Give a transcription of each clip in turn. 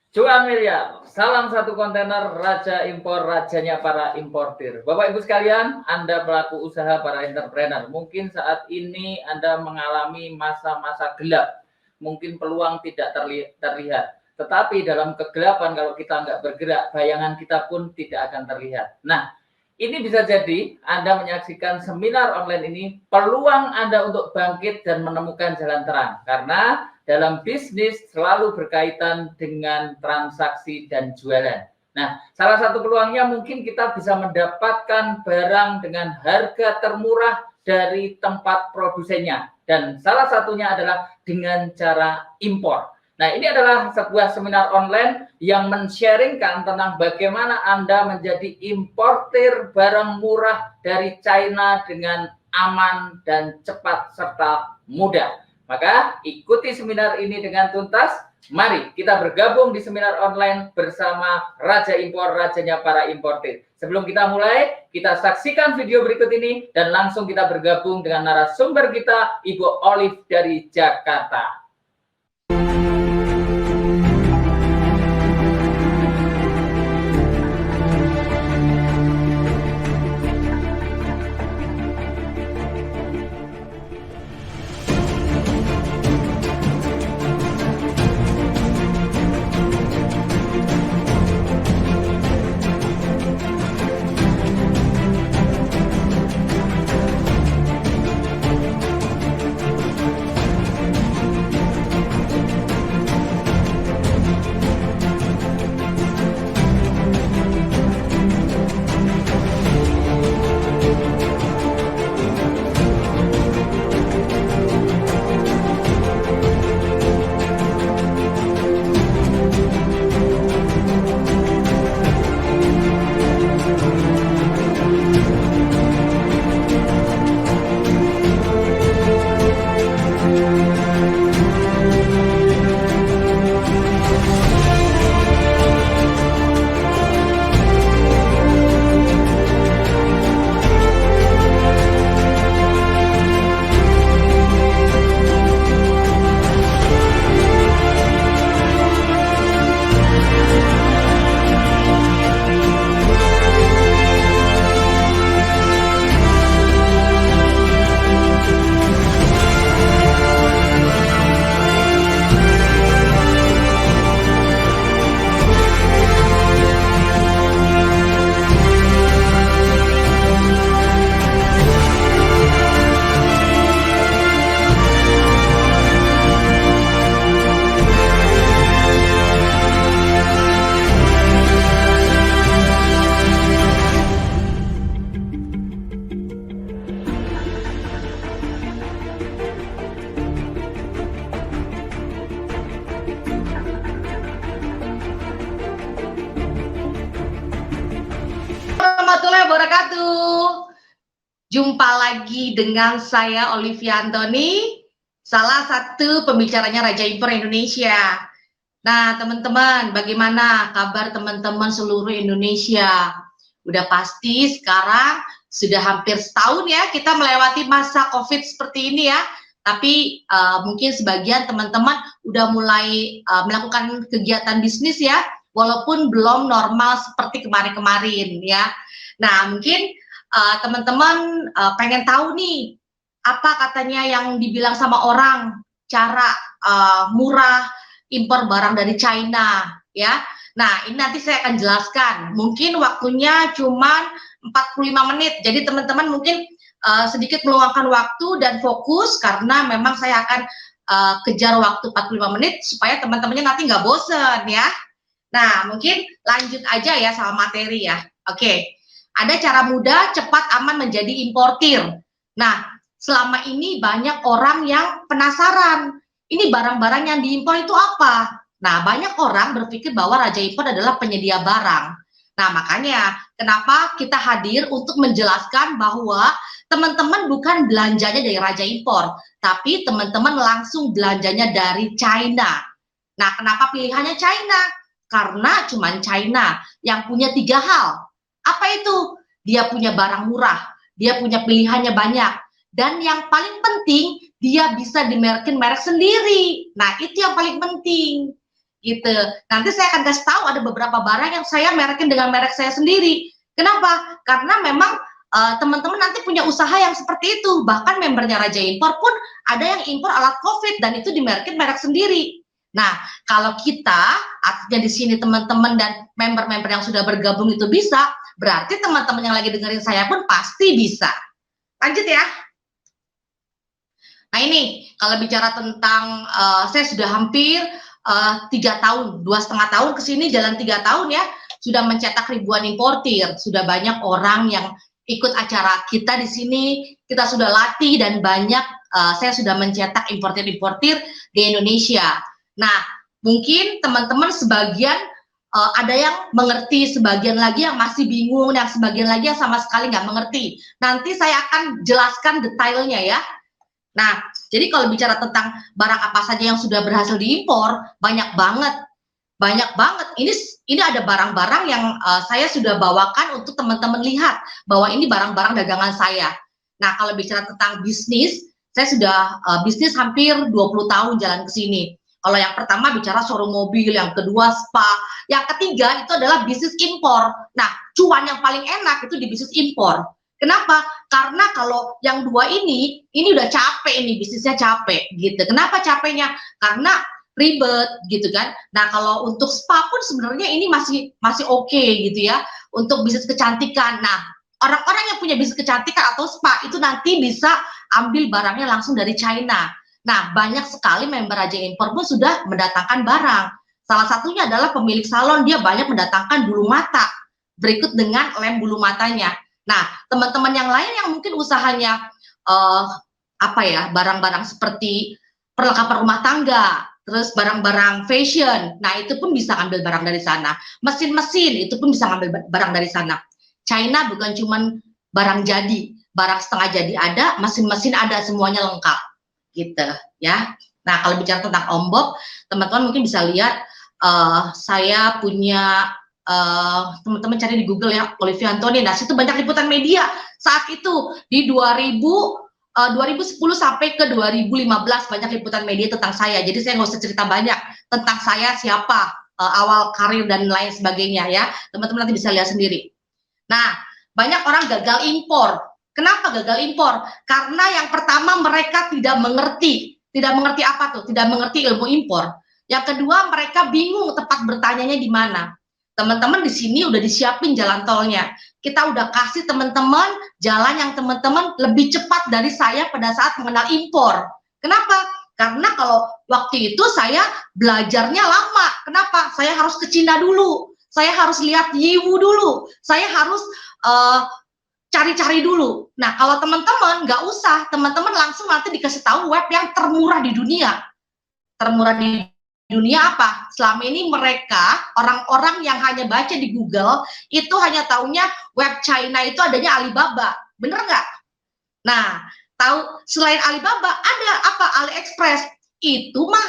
Cuan miliar, salam satu kontainer, raja impor, rajanya para importir. Bapak Ibu sekalian, Anda pelaku usaha, para entrepreneur, mungkin saat ini Anda mengalami masa-masa gelap, mungkin peluang tidak terlihat. Tetapi dalam kegelapan kalau kita nggak bergerak, bayangan kita pun tidak akan terlihat. Nah, ini bisa jadi Anda menyaksikan seminar online ini, peluang Anda untuk bangkit dan menemukan jalan terang. Karena dalam bisnis selalu berkaitan dengan transaksi dan jualan. Nah, salah satu peluangnya mungkin kita bisa mendapatkan barang dengan harga termurah dari tempat produsennya. Dan salah satunya adalah dengan cara impor. Nah, ini adalah sebuah seminar online yang men-sharingkan tentang bagaimana Anda menjadi importir barang murah dari China dengan aman dan cepat serta mudah. Maka ikuti seminar ini dengan tuntas. Mari kita bergabung di seminar online bersama Raja Impor, rajanya para importir. Sebelum kita mulai, kita saksikan video berikut ini dan langsung kita bergabung dengan narasumber kita, Ibu Olive dari Jakarta. Warahmatullahi wabarakatuh. Jumpa lagi dengan saya Olivia Antoni, salah satu pembicaranya Raja Impor Indonesia. Nah, teman-teman, bagaimana kabar teman-teman seluruh Indonesia? Udah pasti sekarang sudah hampir setahun ya kita melewati masa COVID seperti ini ya. Tapi mungkin sebagian teman-teman udah mulai melakukan kegiatan bisnis ya, walaupun belum normal seperti kemarin-kemarin ya. Nah, mungkin teman-teman pengen tahu nih, apa katanya yang dibilang sama orang, cara murah impor barang dari China, ya. Nah, ini nanti saya akan jelaskan. Mungkin waktunya cuma 45 menit, jadi teman-teman mungkin sedikit meluangkan waktu dan fokus, karena memang saya akan kejar waktu 45 menit, supaya teman-temannya nanti nggak bosen, ya. Nah, mungkin lanjut aja ya sama materi ya. Oke. Ada cara mudah, cepat, aman menjadi importir. Nah, selama ini banyak orang yang penasaran, ini barang-barang yang diimpor itu apa? Nah, banyak orang berpikir bahwa Raja Impor adalah penyedia barang. Nah, makanya kenapa kita hadir untuk menjelaskan bahwa teman-teman bukan belanjanya dari Raja Impor, tapi teman-teman langsung belanjanya dari China. Nah, kenapa pilihannya China? Karena cuma China yang punya 3 hal. Apa itu? Dia punya barang murah, dia punya pilihannya banyak, dan yang paling penting dia bisa dimerkin merek sendiri. Nah, itu yang paling penting. gitu. Nanti saya akan kasih tahu ada beberapa barang yang saya merekin dengan merek saya sendiri. Kenapa? Karena memang teman-teman nanti punya usaha yang seperti itu. Bahkan membernya Raja Impor pun ada yang impor alat COVID dan itu dimerekin merek sendiri. Nah, kalau kita, artinya di sini teman-teman dan member-member yang sudah bergabung itu bisa, berarti teman-teman yang lagi dengerin saya pun pasti bisa. Lanjut ya. Nah ini, kalau bicara tentang, saya sudah hampir 3 tahun, 2,5 tahun ke sini, jalan 3 tahun ya, sudah mencetak ribuan importir, sudah banyak orang yang ikut acara kita di sini, kita sudah latih dan banyak, saya sudah mencetak importir-importir di Indonesia. Nah, mungkin teman-teman sebagian ada yang mengerti, sebagian lagi yang masih bingung, dan sebagian lagi yang sama sekali nggak mengerti. Nanti saya akan jelaskan detailnya ya. Nah, jadi kalau bicara tentang barang apa saja yang sudah berhasil diimpor, banyak banget. Banyak banget. Ini ada barang-barang yang saya sudah bawakan untuk teman-teman lihat bahwa ini barang-barang dagangan saya. Nah, kalau bicara tentang bisnis, saya sudah bisnis hampir 20 tahun jalan ke sini. Kalau yang pertama bicara showroom mobil, yang kedua spa, yang ketiga itu adalah bisnis impor. Nah, cuan yang paling enak itu di bisnis impor. Kenapa? Karena kalau yang dua ini udah capek ini, bisnisnya capek gitu. Kenapa capeknya? Karena ribet gitu kan. Nah, kalau untuk spa pun sebenarnya ini masih oke gitu ya. Untuk bisnis kecantikan. Nah, orang-orang yang punya bisnis kecantikan atau spa itu nanti bisa ambil barangnya langsung dari China. Nah, banyak sekali member Raja Impor pun sudah mendatangkan barang. Salah satunya adalah pemilik salon, dia banyak mendatangkan bulu mata. Berikut dengan lem bulu matanya. Nah, teman-teman yang lain yang mungkin usahanya barang-barang seperti perlengkapan rumah tangga, terus barang-barang fashion, nah itu pun bisa ambil barang dari sana. Mesin-mesin itu pun bisa ambil barang dari sana. China bukan cuma barang jadi, barang setengah jadi ada, mesin-mesin ada, semuanya lengkap gitu ya. Nah, kalau bicara tentang Om Bob, teman-teman mungkin bisa lihat saya punya teman-teman cari di Google ya, Olivia Antoni. Nah, situ banyak liputan media saat itu di 2010 sampai ke 2015 banyak liputan media tentang saya. Jadi saya nggak usah cerita banyak tentang saya siapa, awal karir dan lain sebagainya ya. Teman-teman nanti bisa lihat sendiri. Nah, banyak orang gagal impor. Kenapa gagal impor? Karena yang pertama mereka tidak mengerti. Tidak mengerti apa tuh? Tidak mengerti ilmu impor. Yang kedua, mereka bingung tempat bertanyanya di mana. Teman-teman di sini udah disiapin jalan tolnya. Kita udah kasih teman-teman jalan yang teman-teman lebih cepat dari saya pada saat mengenal impor. Kenapa? Karena kalau waktu itu saya belajarnya lama. Kenapa? Saya harus ke Cina dulu. Saya harus lihat Yiwu dulu. Saya harus cari-cari dulu. Nah, kalau teman-teman nggak usah, teman-teman langsung nanti dikasih tahu web yang termurah di dunia. Termurah di dunia apa? Selama ini mereka, orang-orang yang hanya baca di Google, itu hanya taunya web China itu adanya Alibaba. Bener nggak? Nah, tahu selain Alibaba, ada apa? AliExpress. Itu mah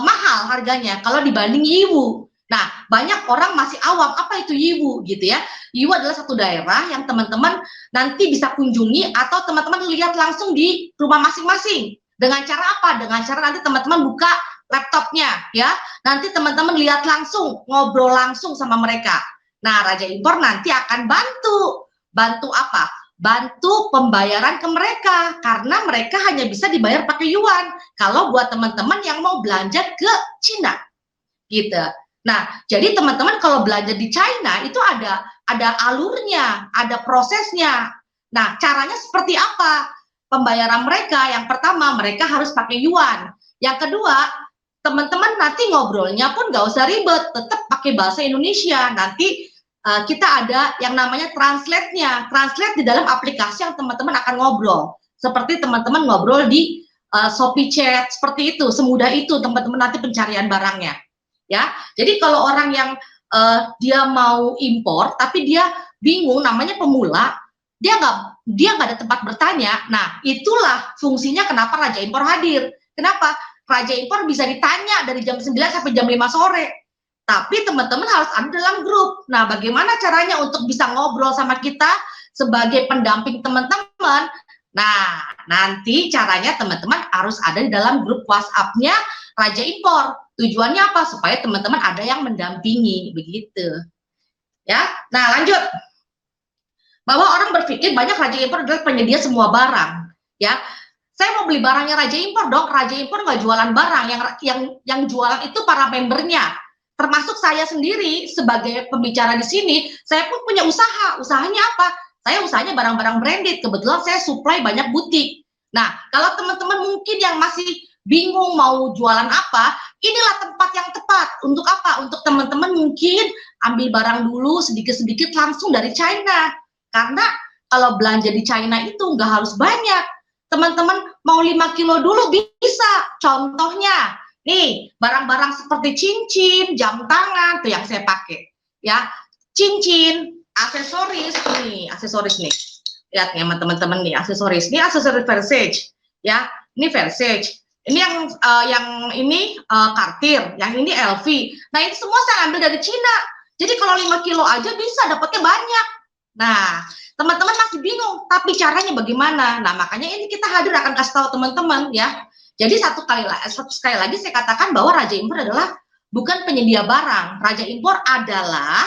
mahal harganya kalau dibanding Yiwu. Nah, banyak orang masih awam, apa itu Yiwu gitu ya. Yiwu adalah satu daerah yang teman-teman nanti bisa kunjungi atau teman-teman lihat langsung di rumah masing-masing. Dengan cara apa? Dengan cara nanti teman-teman buka laptopnya ya. Nanti teman-teman lihat langsung, ngobrol langsung sama mereka. Nah, Raja Impor nanti akan bantu. Bantu apa? Bantu pembayaran ke mereka. Karena mereka hanya bisa dibayar pakai yuan. Kalau buat teman-teman yang mau belanja ke Cina. Gitu. Nah, jadi teman-teman kalau belanja di China itu ada alurnya, ada prosesnya. Nah, caranya seperti apa? Pembayaran mereka, yang pertama mereka harus pakai yuan. Yang kedua, teman-teman nanti ngobrolnya pun nggak usah ribet, tetap pakai bahasa Indonesia. Nanti kita ada yang namanya translate-nya. Translate di dalam aplikasi yang teman-teman akan ngobrol. Seperti teman-teman ngobrol di Shopee Chat, seperti itu. Semudah itu teman-teman nanti pencarian barangnya. Ya, jadi kalau orang yang dia mau impor tapi dia bingung, namanya pemula, dia nggak ada tempat bertanya. Nah, itulah fungsinya kenapa Raja Impor hadir. Kenapa? Raja Impor bisa ditanya dari jam 9 sampai jam 5 sore. Tapi teman-teman harus ada dalam grup. Nah, bagaimana caranya untuk bisa ngobrol sama kita sebagai pendamping teman-teman? Nah, nanti caranya teman-teman harus ada di dalam grup WhatsApp-nya Raja Impor. Tujuannya apa? Supaya teman-teman ada yang mendampingi, begitu. Ya, nah lanjut. Bahwa orang berpikir banyak Raja Impor adalah penyedia semua barang, ya. Saya mau beli barangnya Raja Impor dong. Raja Impor nggak jualan barang, yang jualan itu para membernya, termasuk saya sendiri sebagai pembicara di sini. Saya pun punya usaha. Usahanya apa? Saya usahanya barang-barang branded. Kebetulan saya supply banyak butik. Nah, kalau teman-teman mungkin yang masih bingung mau jualan apa, inilah tempat yang tepat. Untuk apa? Untuk teman-teman mungkin ambil barang dulu sedikit-sedikit langsung dari China. Karena kalau belanja di China itu nggak harus banyak. Teman-teman mau 5 kilo dulu bisa. Contohnya, nih barang-barang seperti cincin, jam tangan, tuh yang saya pakai. Ya, cincin, aksesoris nih. Lihat nih teman-teman nih, aksesoris. Ini aksesoris Versace. Ya, ini Versace. Ini yang ini Cartier, yang ini LV. Nah, ini semua saya ambil dari Cina. Jadi kalau 5 kilo aja bisa dapatnya banyak. Nah, teman-teman masih bingung, tapi caranya bagaimana? Nah, makanya ini kita hadir akan kasih tahu teman-teman ya. Jadi sekali lagi saya katakan bahwa Raja Impor adalah bukan penyedia barang. Raja Impor adalah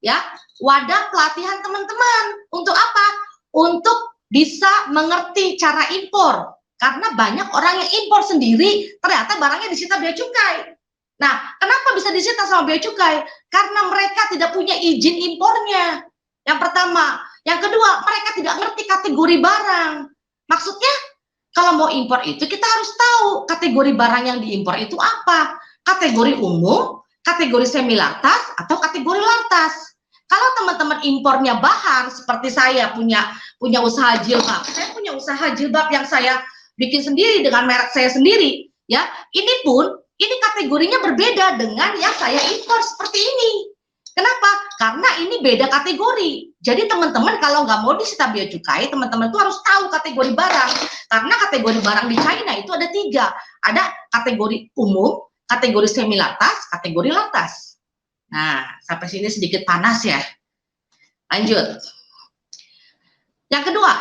ya wadah pelatihan teman-teman. Untuk apa? Untuk bisa mengerti cara impor. Karena banyak orang yang impor sendiri, ternyata barangnya disita bea cukai. Nah, kenapa bisa disita sama bea cukai? Karena mereka tidak punya izin impornya. Yang pertama. Yang kedua, mereka tidak ngerti kategori barang. Maksudnya, kalau mau impor itu kita harus tahu kategori barang yang diimpor itu apa. Kategori umum, kategori semi lartas, atau kategori lartas. Kalau teman-teman impornya bahan, seperti saya punya usaha jilbab. Saya punya usaha jilbab yang saya bikin sendiri dengan merek saya sendiri. Ya, ini kategorinya berbeda dengan yang saya impor seperti ini. Kenapa? Karena ini beda kategori. Jadi teman-teman kalau nggak mau disita bea cukai, teman-teman tuh harus tahu kategori barang. Karena kategori barang di China itu ada 3. Ada kategori umum, kategori semi lartas, kategori lartas. Nah, sampai sini sedikit panas ya. Lanjut. Yang kedua,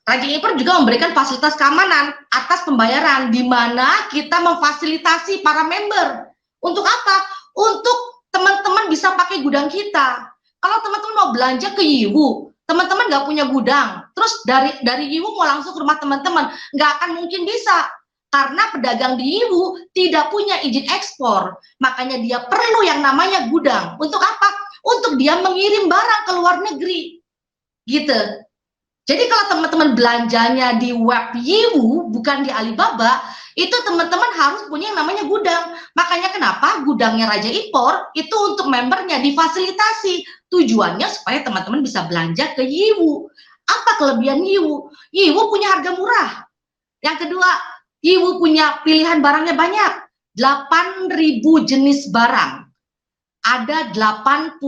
Raja Impor juga memberikan fasilitas keamanan atas pembayaran, di mana kita memfasilitasi para member. Untuk apa? Untuk teman-teman bisa pakai gudang kita. Kalau teman-teman mau belanja ke Yiwu, teman-teman nggak punya gudang, terus dari Yiwu mau langsung ke rumah teman-teman, nggak akan mungkin bisa. Karena pedagang di Yiwu tidak punya izin ekspor. Makanya dia perlu yang namanya gudang. Untuk apa? Untuk dia mengirim barang ke luar negeri. Gitu. Jadi kalau teman-teman belanjanya di web Yiwu, bukan di Alibaba, itu teman-teman harus punya yang namanya gudang. Makanya kenapa gudangnya Raja Impor itu untuk membernya difasilitasi. Tujuannya supaya teman-teman bisa belanja ke Yiwu. Apa kelebihan Yiwu? Yiwu punya harga murah. Yang kedua, Yiwu punya pilihan barangnya banyak. 8.000 jenis barang. Ada 80.000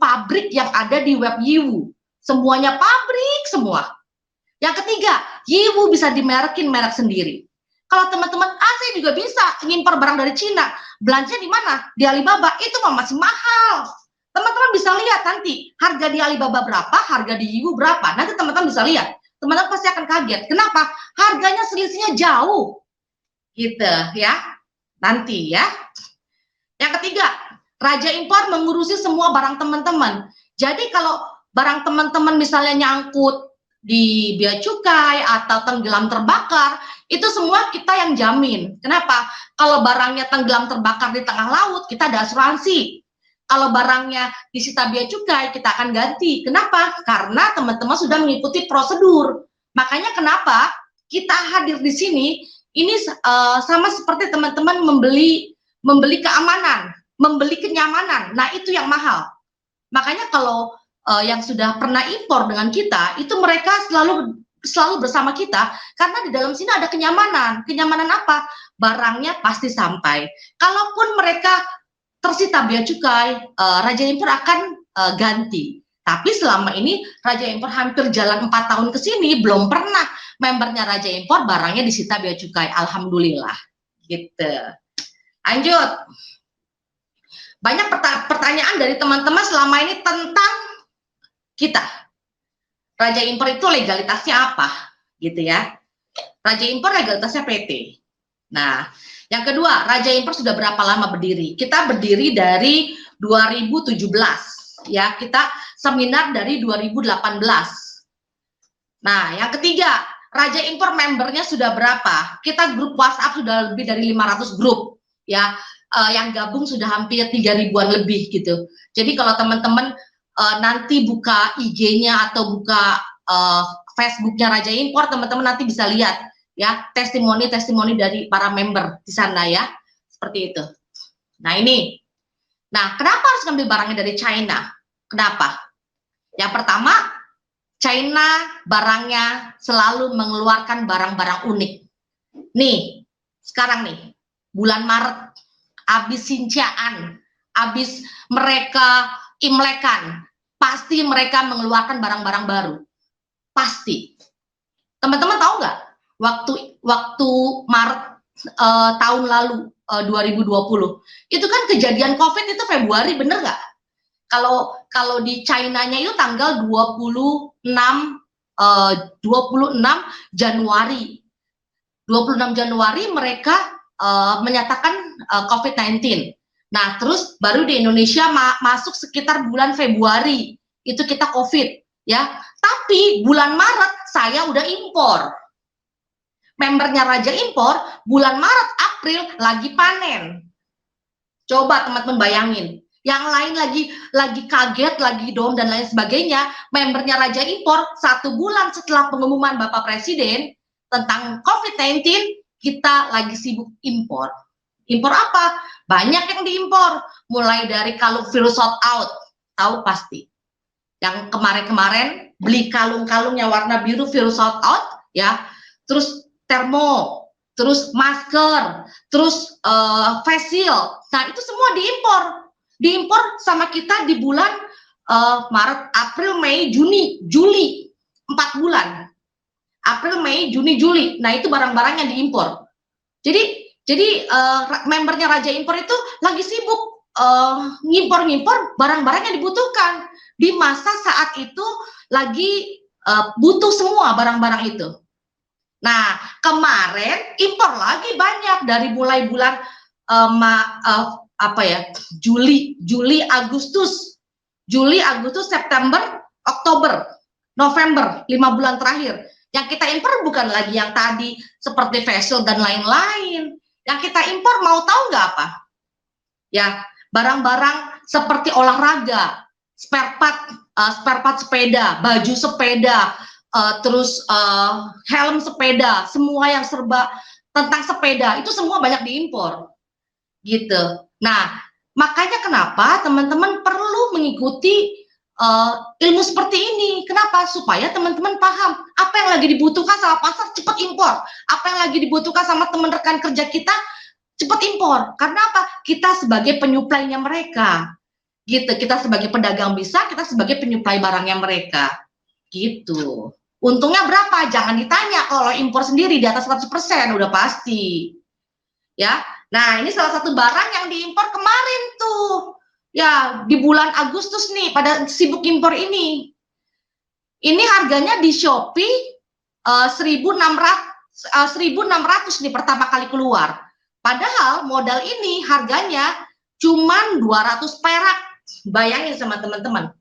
pabrik yang ada di web Yiwu. Semuanya pabrik semua. Yang ketiga, Yiwu bisa dimerekin merek sendiri. Kalau teman-teman, saya juga bisa ngimpor barang dari Cina. Belanja di mana? Di Alibaba. Itu masih mahal. Teman-teman bisa lihat nanti harga di Alibaba berapa, harga di Yiwu berapa. Nanti teman-teman bisa lihat. Teman-teman pasti akan kaget. Kenapa? Harganya selisihnya jauh. Gitu ya. Nanti ya. Yang ketiga, Raja Impor mengurusi semua barang teman-teman. Jadi kalau barang teman-teman misalnya nyangkut di bea cukai atau tenggelam terbakar, itu semua kita yang jamin. Kenapa? Kalau barangnya tenggelam terbakar di tengah laut, kita ada asuransi. Kalau barangnya disita bea cukai, kita akan ganti. Kenapa? Karena teman-teman sudah mengikuti prosedur. Makanya kenapa kita hadir di sini, ini sama seperti teman-teman membeli keamanan, membeli kenyamanan. Nah, itu yang mahal. Makanya kalau yang sudah pernah impor dengan kita, itu mereka selalu bersama kita karena di dalam sini ada kenyamanan. Kenyamanan apa? Barangnya pasti sampai. Kalaupun mereka tersita bea cukai, Raja Impor akan ganti. Tapi selama ini Raja Impor hampir jalan 4 tahun ke sini belum pernah membernya Raja Impor barangnya disita bea cukai. Alhamdulillah. Gitu. Lanjut. Banyak pertanyaan dari teman-teman selama ini tentang kita. Raja Impor itu legalitasnya apa? Gitu ya. Raja Impor legalitasnya PT. Nah, Yang kedua, Raja Impor sudah berapa lama berdiri? Kita berdiri dari 2017, ya. Kita seminar dari 2018. Nah, yang ketiga, Raja Impor membernya sudah berapa? Kita grup WhatsApp sudah lebih dari 500 grup, ya. Yang gabung sudah hampir 3 ribuan lebih gitu. Jadi kalau teman-teman nanti buka IG-nya atau buka Facebook-nya Raja Impor, teman-teman nanti bisa lihat ya testimoni-testimoni dari para member di sana ya, seperti itu. Nah ini, kenapa harus ngambil barangnya dari China? Kenapa? Yang pertama, China barangnya selalu mengeluarkan barang-barang unik. Nih, sekarang nih, bulan Maret, habis Sinciaan, habis mereka Imlekan, pasti mereka mengeluarkan barang-barang baru. Pasti. Teman-teman tahu nggak? Waktu Maret tahun lalu 2020 itu kan kejadian COVID itu Februari, bener nggak? Kalau di China-nya itu tanggal 26 Januari 26 Januari mereka menyatakan COVID-19. Nah terus baru di Indonesia masuk sekitar bulan Februari itu kita COVID ya. Tapi bulan Maret saya udah impor. Membernya Raja Impor bulan Maret April lagi panen. Coba teman-teman bayangin, yang lain lagi kaget, lagi down dan lain sebagainya. Membernya Raja Impor 1 bulan setelah pengumuman Bapak Presiden tentang COVID-19 kita lagi sibuk impor. Impor apa? Banyak yang diimpor, mulai dari kalung virus sold out, tahu pasti. Yang kemarin-kemarin beli kalung-kalung yang warna biru virus sold out ya, terus termo, terus masker, terus face shield. Nah, itu semua diimpor. Diimpor sama kita di bulan Maret, April, Mei, Juni, Juli. 4 bulan. April, Mei, Juni, Juli. Nah, itu barang-barang yang diimpor. Jadi membernya Raja Impor itu lagi sibuk ngimpor-ngimpor barang-barang yang dibutuhkan. Di masa saat itu lagi butuh semua barang-barang itu. Nah, kemarin impor lagi banyak dari mulai bulan Juli, Agustus, September, Oktober, November, 5 bulan terakhir. Yang kita impor bukan lagi yang tadi seperti facial dan lain-lain. Yang kita impor mau tahu nggak apa? Ya, barang-barang seperti olahraga, spare part sepeda, baju sepeda, terus helm sepeda, semua yang serba tentang sepeda itu semua banyak diimpor gitu. Nah, makanya kenapa teman-teman perlu mengikuti ilmu seperti ini. Kenapa? Supaya teman-teman paham apa yang lagi dibutuhkan sama pasar, cepat impor. Apa yang lagi dibutuhkan sama teman rekan kerja kita, cepat impor. Karena apa? Kita sebagai penyuplainya mereka gitu. Kita sebagai pedagang bisa, kita sebagai penyuplai barangnya mereka gitu. Untungnya berapa? Jangan ditanya, kalau impor sendiri di atas 100% udah pasti. Ya. Nah, ini salah satu barang yang diimpor kemarin tuh. Ya, di bulan Agustus nih pada sibuk impor ini. Ini harganya di Shopee 1.600 nih pertama kali keluar. Padahal modal ini harganya cuman 200 perak. Bayangin sama teman-teman.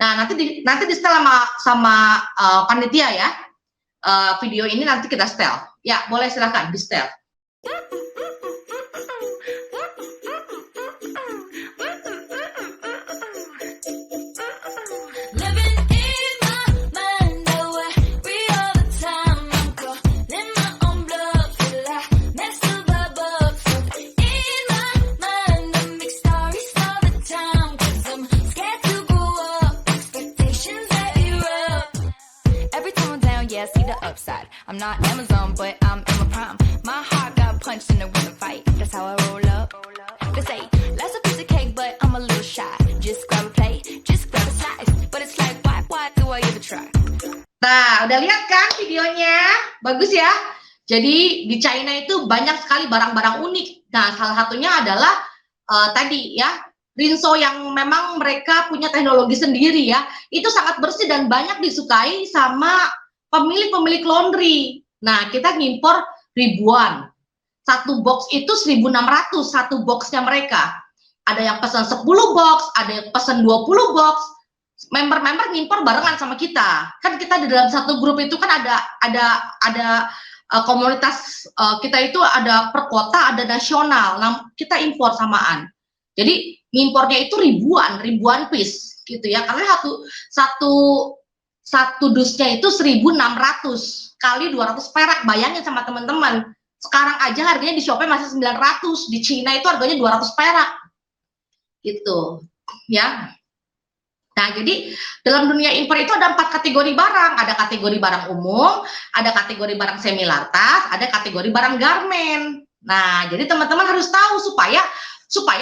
Nah, nanti di setel sama panitia ya. Video ini nanti kita setel. Ya, boleh silakan di setel. See the upside. I'm not Amazon, but I'm Emma Prime. My heart got punched in the winter fight. That's how I roll up. They say, less a piece of cake, but I'm a little shy. Just grab a plate, just grab a slice. But it's like, why do I even try? Nah, udah lihat kan videonya? Bagus ya? Jadi di China itu banyak sekali barang-barang unik. Nah, salah satunya adalah tadi ya, Rinso yang memang mereka punya teknologi sendiri ya. Itu sangat bersih dan banyak disukai sama pemilik-pemilik laundry. Nah, kita ngimpor ribuan. satu box itu 1.600 satu boxnya mereka. Ada yang pesan 10 box, ada yang pesan 20 box. Member-member ngimpor barengan sama kita. Kan kita di dalam satu grup itu kan ada komunitas kita itu ada per kota, ada nasional. Nah, kita impor samaan. Jadi ngimpornya itu ribuan piece gitu ya. Karena satu dusnya itu 1.600 kali 200 perak. Bayangin sama teman-teman. Sekarang aja harganya di Shopee masih 900, di Cina itu harganya 200 perak. Gitu, ya. Nah, jadi dalam dunia impor itu ada 4 kategori barang. Ada kategori barang umum, ada kategori barang semi lartas, ada kategori barang garmen. Nah, jadi teman-teman harus tahu supaya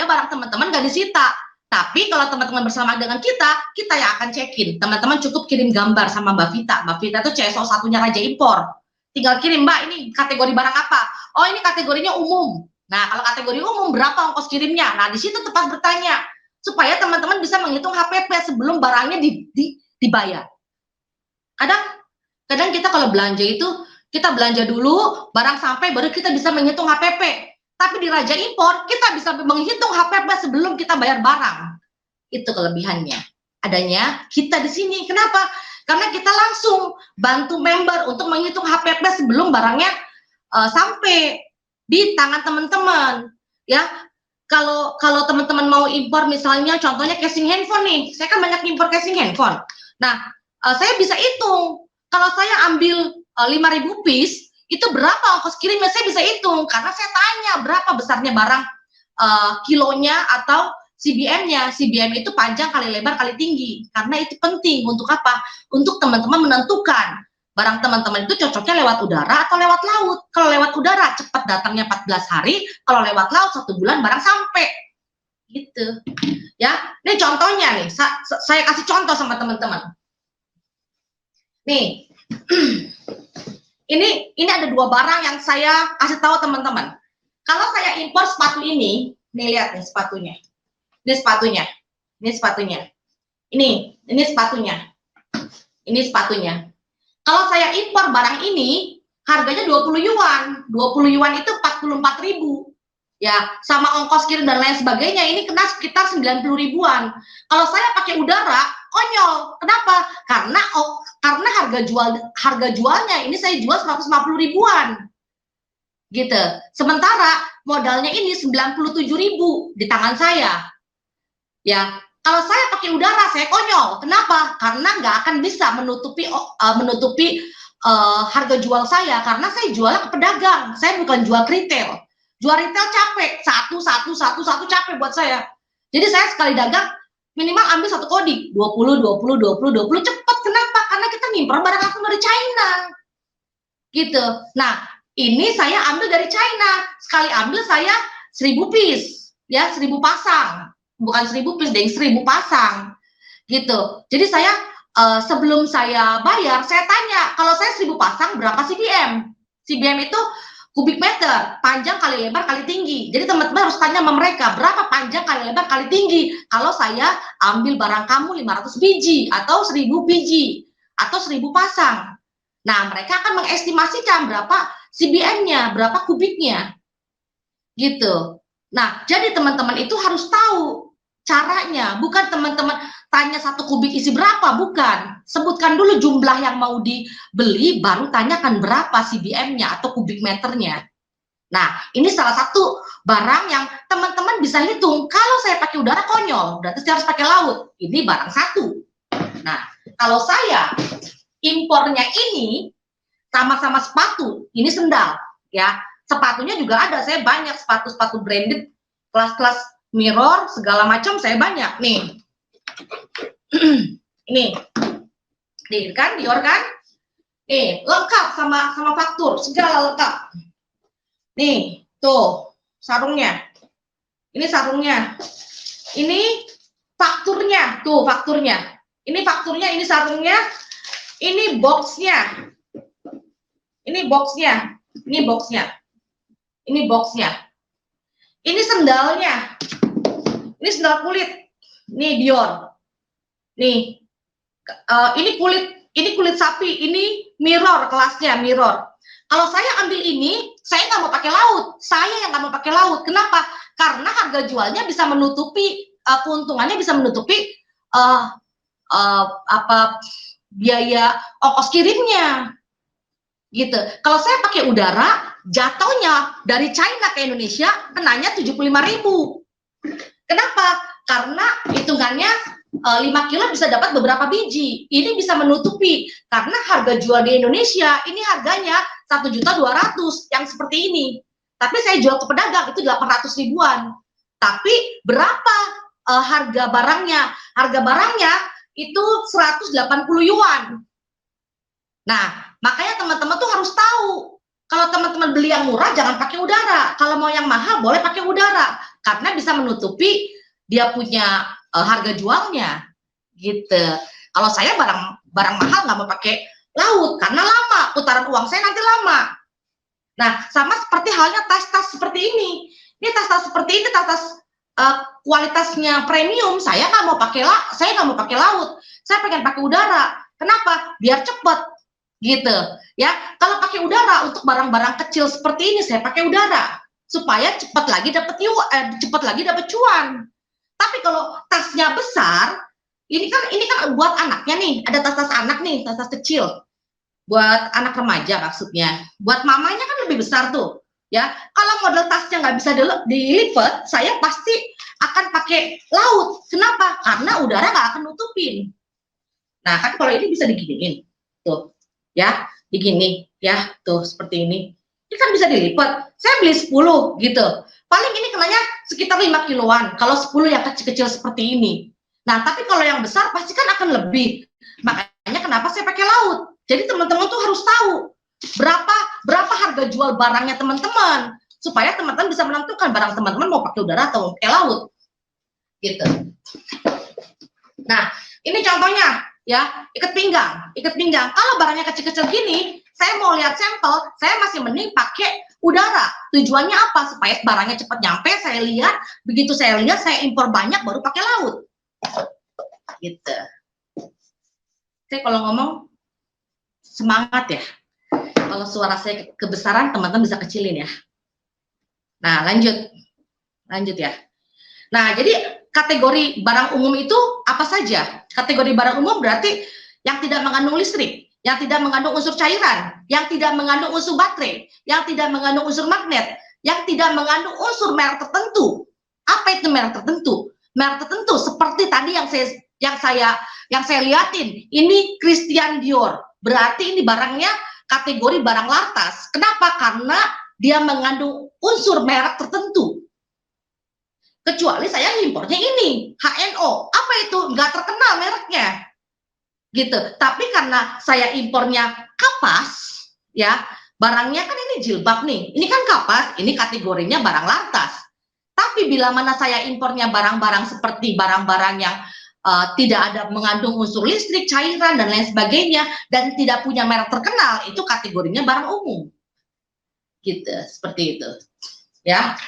barang teman-teman gak disita. Tapi kalau teman-teman bersama dengan kita yang akan cekin. Teman-teman cukup kirim gambar sama Mbak Vita. Mbak Vita itu CSO satunya Raja Impor. Tinggal kirim, Mbak, ini kategori barang apa? Oh, ini kategorinya umum. Nah, kalau kategori umum berapa ongkos kirimnya? Nah, di situ tepat bertanya supaya teman-teman bisa menghitung HPP sebelum barangnya dibayar. Kadang kita kalau belanja itu kita belanja dulu, barang sampai baru kita bisa menghitung HPP. Tapi di Raja Impor kita bisa menghitung HPP sebelum kita bayar barang. Itu kelebihannya. Adanya kita di sini. Kenapa? Karena kita langsung bantu member untuk menghitung HPP sebelum barangnya sampai di tangan teman-teman. Ya, kalau teman-teman mau impor misalnya contohnya casing handphone nih, saya kan banyak impor casing handphone. Nah, saya bisa hitung. Kalau saya ambil 5.000 piece, itu berapa ongkos kirimnya? Saya bisa hitung karena saya tanya berapa besarnya barang kilonya atau CBM-nya. CBM itu panjang kali lebar kali tinggi. Karena itu penting untuk apa? Untuk teman-teman menentukan barang teman-teman itu cocoknya lewat udara atau lewat laut. Kalau lewat udara cepat datangnya 14 hari, kalau lewat laut 1 bulan barang sampai. Gitu. Ya, ini contohnya nih. Saya kasih contoh sama teman-teman. Nih. Ini ada 2 barang yang saya kasih tahu teman-teman. Kalau saya impor sepatu ini, nih lihat nih sepatunya. Ini sepatunya. Ini sepatunya. Ini sepatunya. Ini sepatunya. Kalau saya impor barang ini, harganya 20 yuan. 20 yuan itu 44.000. Ya, sama ongkos kirim dan lain sebagainya, ini kena sekitar 90 ribuan. Kalau saya pakai udara, konyol. Kenapa? Karena harga jualnya ini saya jual 150 ribuan. Gitu. Sementara modalnya ini 97.000 di tangan saya. Ya, kalau saya pakai udara saya konyol. Kenapa? Karena nggak akan bisa menutupi harga jual saya karena saya jualnya ke pedagang. Saya bukan jual ke retail. Jual retail capek, satu capek buat saya. Jadi saya sekali dagang minimal ambil 1 kodi, 20 cepet. Kenapa? Karena kita ngimpor barang langsung dari China. Gitu. Nah, ini saya ambil dari China. Sekali ambil saya 1.000 piece, ya 1.000 pasang. Bukan 1.000 piece, deh 1.000 pasang. Gitu. Jadi saya sebelum saya bayar, saya tanya, kalau saya 1.000 pasang berapa CBM? CBM itu kubik meter, panjang kali lebar kali tinggi. Jadi teman-teman harus tanya sama mereka, berapa panjang kali lebar kali tinggi kalau saya ambil barang kamu 500 biji atau 1.000 biji atau 1.000 pasang. Nah, mereka akan mengestimasikan berapa CBM-nya, berapa kubiknya. Gitu. Nah, jadi teman-teman itu harus tahu caranya, bukan teman-teman tanya 1 kubik isi berapa, bukan. Sebutkan dulu jumlah yang mau dibeli, baru tanyakan berapa CBM-nya atau kubik meternya. Nah, ini salah satu barang yang teman-teman bisa hitung. Kalau saya pakai udara konyol, berarti saya harus pakai laut. Ini barang satu. Nah, kalau saya impornya ini sama-sama sepatu, ini sendal, ya. Sepatunya juga ada, saya banyak sepatu-sepatu branded, kelas-kelas Mirror, segala macam saya banyak nih. Ini kan Dior kan, nih lengkap sama faktur, segala lengkap. Nih tuh sarungnya, ini sarungnya, ini fakturnya, tuh fakturnya, ini fakturnya, ini sarungnya, ini boxnya, ini boxnya, ini boxnya, ini boxnya, ini sendalnya, ini sendal kulit, nih Dior. Nih, ini kulit sapi, ini Mirror kelasnya, Mirror. Kalau saya ambil ini saya nggak mau pakai laut. Saya yang nggak mau pakai laut. Kenapa? Karena harga jualnya bisa menutupi, keuntungannya bisa menutupi biaya ongkos kirimnya. Gitu. Kalau saya pakai udara, jatuhnya dari China ke Indonesia kenanya 75.000. Kenapa? Karena hitungannya 5 kilo bisa dapat beberapa biji. Ini bisa menutupi karena harga jual di Indonesia ini harganya 1.200.000 yang seperti ini. Tapi saya jual ke pedagang itu 800 ribuan. Tapi berapa harga barangnya? Harga barangnya itu 180 yuan. Nah, makanya teman-teman tuh harus tahu. Kalau teman-teman beli yang murah jangan pakai udara. Kalau mau yang mahal boleh pakai udara karena bisa menutupi dia punya harga jualnya. Gitu. Kalau saya barang mahal nggak mau pakai laut karena lama, putaran uang saya nanti lama. Nah, sama seperti halnya tas-tas seperti ini. Ini tas-tas seperti ini, tas-tas kualitasnya premium. Saya nggak mau pakai laut. Saya pengen pakai udara. Kenapa? Biar cepet. Gitu ya. Kalau pakai udara untuk barang-barang kecil seperti ini saya pakai udara supaya cepat lagi dapat cuan. Tapi kalau tasnya besar, ini kan buat anaknya nih, ada tas-tas anak nih, tas-tas kecil. Buat anak remaja maksudnya. Buat mamanya kan lebih besar tuh. Ya, kalau model tasnya nggak bisa dilipat, saya pasti akan pakai laut. Kenapa? Karena udara nggak akan nutupin. Nah, kan kalau ini bisa diginiin. Tuh. Ya, begini ya, tuh seperti ini kan bisa dilipat. Saya beli 10 gitu, paling ini kenanya sekitar 5 kiloan kalau 10 yang kecil-kecil seperti ini. Nah, tapi kalau yang besar pasti kan akan lebih. Makanya kenapa saya pakai laut. Jadi teman-teman tuh harus tahu berapa harga jual barangnya teman-teman supaya teman-teman bisa menentukan barang teman-teman mau pakai udara atau mau pakai laut gitu. Nah, ini contohnya ya, ikat pinggang. Kalau barangnya kecil-kecil gini, saya mau lihat sampel, saya masih mending pakai udara. Tujuannya apa? Supaya barangnya cepat nyampe, saya lihat, begitu saya lihat, saya impor banyak, baru pakai laut. Gitu. Saya kalau ngomong, semangat ya. Kalau suara saya kebesaran, teman-teman bisa kecilin ya. Nah, lanjut ya. Nah, jadi kategori barang umum itu apa saja? Kategori barang umum berarti yang tidak mengandung listrik, yang tidak mengandung unsur cairan, yang tidak mengandung unsur baterai, yang tidak mengandung unsur magnet, yang tidak mengandung unsur merek tertentu. Apa itu merek tertentu? Merek tertentu seperti tadi yang saya liatin, ini Christian Dior. Berarti ini barangnya kategori barang lartas. Kenapa? Karena dia mengandung unsur merek tertentu. Kecuali saya impornya ini HNO, apa itu nggak terkenal mereknya gitu. Tapi karena saya impornya kapas ya, barangnya kan ini jilbab nih, ini kan kapas, ini kategorinya barang lartas. Tapi bila mana saya impornya barang-barang seperti barang-barang yang tidak ada mengandung unsur listrik, cairan dan lain sebagainya dan tidak punya merek terkenal, itu kategorinya barang umum gitu, seperti itu ya.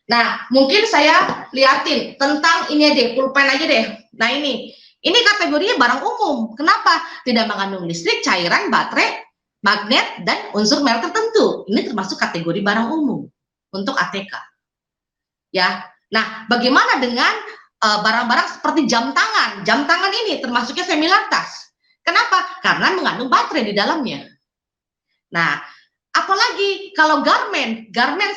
Nah, mungkin saya liatin tentang ini deh, pulpen aja deh. Nah, ini kategorinya barang umum. Kenapa? Tidak mengandung listrik, cairan, baterai, magnet, dan unsur merek tertentu. Ini termasuk kategori barang umum untuk ATK. Ya. Nah, bagaimana dengan barang-barang seperti jam tangan? Jam tangan ini termasuknya semi lartas. Kenapa? Karena mengandung baterai di dalamnya. Nah, apalagi kalau garment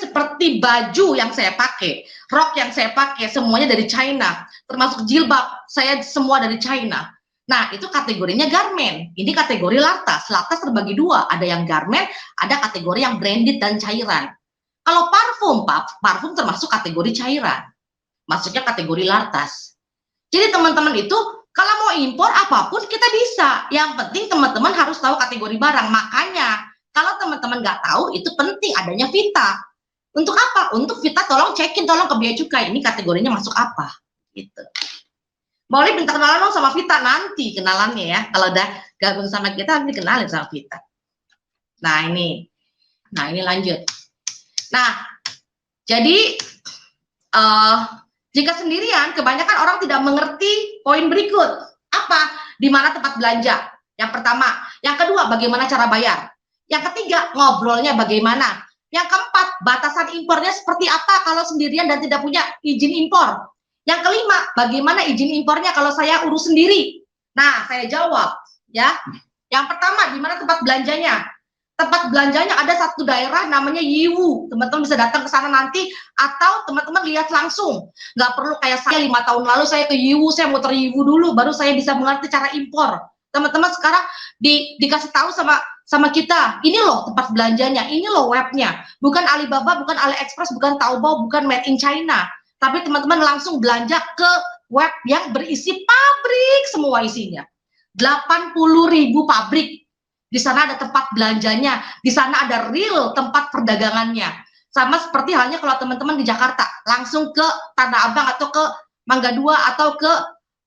seperti baju yang saya pakai, rok yang saya pakai, semuanya dari China, termasuk jilbab, saya semua dari China. Nah, itu kategorinya garment. Ini kategori lartas. Lartas terbagi dua, ada yang garment, ada kategori yang branded dan cairan. Kalau parfum termasuk kategori cairan, masuknya kategori lartas. Jadi teman-teman itu kalau mau impor apapun kita bisa. Yang penting teman-teman harus tahu kategori barang. Makanya kalau teman-teman nggak tahu, itu penting adanya Vita. Untuk apa? Untuk Vita tolong cekin, tolong ke Bea Cukai. Ini kategorinya masuk apa? Gitu. Boleh minta kenalan dong sama Vita, nanti kenalannya ya. Kalau udah gabung sama kita, nanti kenalin sama Vita. Nah ini lanjut. Nah, jadi jika sendirian, kebanyakan orang tidak mengerti poin berikut. Apa? Di mana tempat belanja? Yang pertama. Yang kedua, bagaimana cara bayar? Yang ketiga, ngobrolnya bagaimana? Yang keempat, batasan impornya seperti apa kalau sendirian dan tidak punya izin impor. Yang kelima, bagaimana izin impornya kalau saya urus sendiri? Nah, saya jawab ya. Yang pertama, di mana tempat belanjanya? Tempat belanjanya ada satu daerah namanya Yiwu. Teman-teman bisa datang ke sana nanti atau teman-teman lihat langsung. Nggak perlu kayak saya 5 tahun lalu saya ke Yiwu, saya muter Yiwu dulu baru saya bisa mengerti cara impor. Teman-teman sekarang dikasih tahu sama kita, ini loh tempat belanjanya, ini loh webnya. Bukan Alibaba, bukan AliExpress, bukan Taobao, bukan Made in China. Tapi teman-teman langsung belanja ke web yang berisi pabrik semua isinya. 80.000 pabrik. Di sana ada tempat belanjanya, di sana ada real tempat perdagangannya. Sama seperti halnya kalau teman-teman di Jakarta, langsung ke Tanah Abang atau ke Mangga 2 atau ke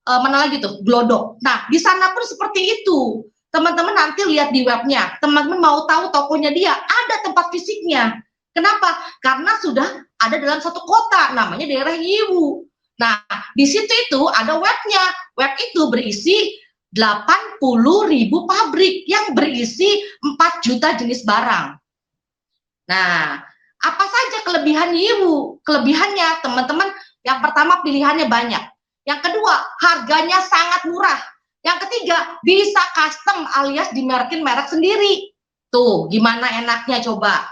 mana lagi tuh, Glodok. Nah, di sana pun seperti itu. Teman-teman nanti lihat di webnya, teman-teman mau tahu tokonya dia, ada tempat fisiknya. Kenapa? Karena sudah ada dalam satu kota, namanya daerah Yiwu. Nah, di situ itu ada webnya. Web itu berisi 80.000 pabrik yang berisi 4 juta jenis barang. Nah, apa saja kelebihan Yiwu? Kelebihannya, teman-teman, yang pertama pilihannya banyak. Yang kedua, harganya sangat murah. Yang ketiga, bisa custom alias dimerkin merek sendiri. Tuh, gimana enaknya coba.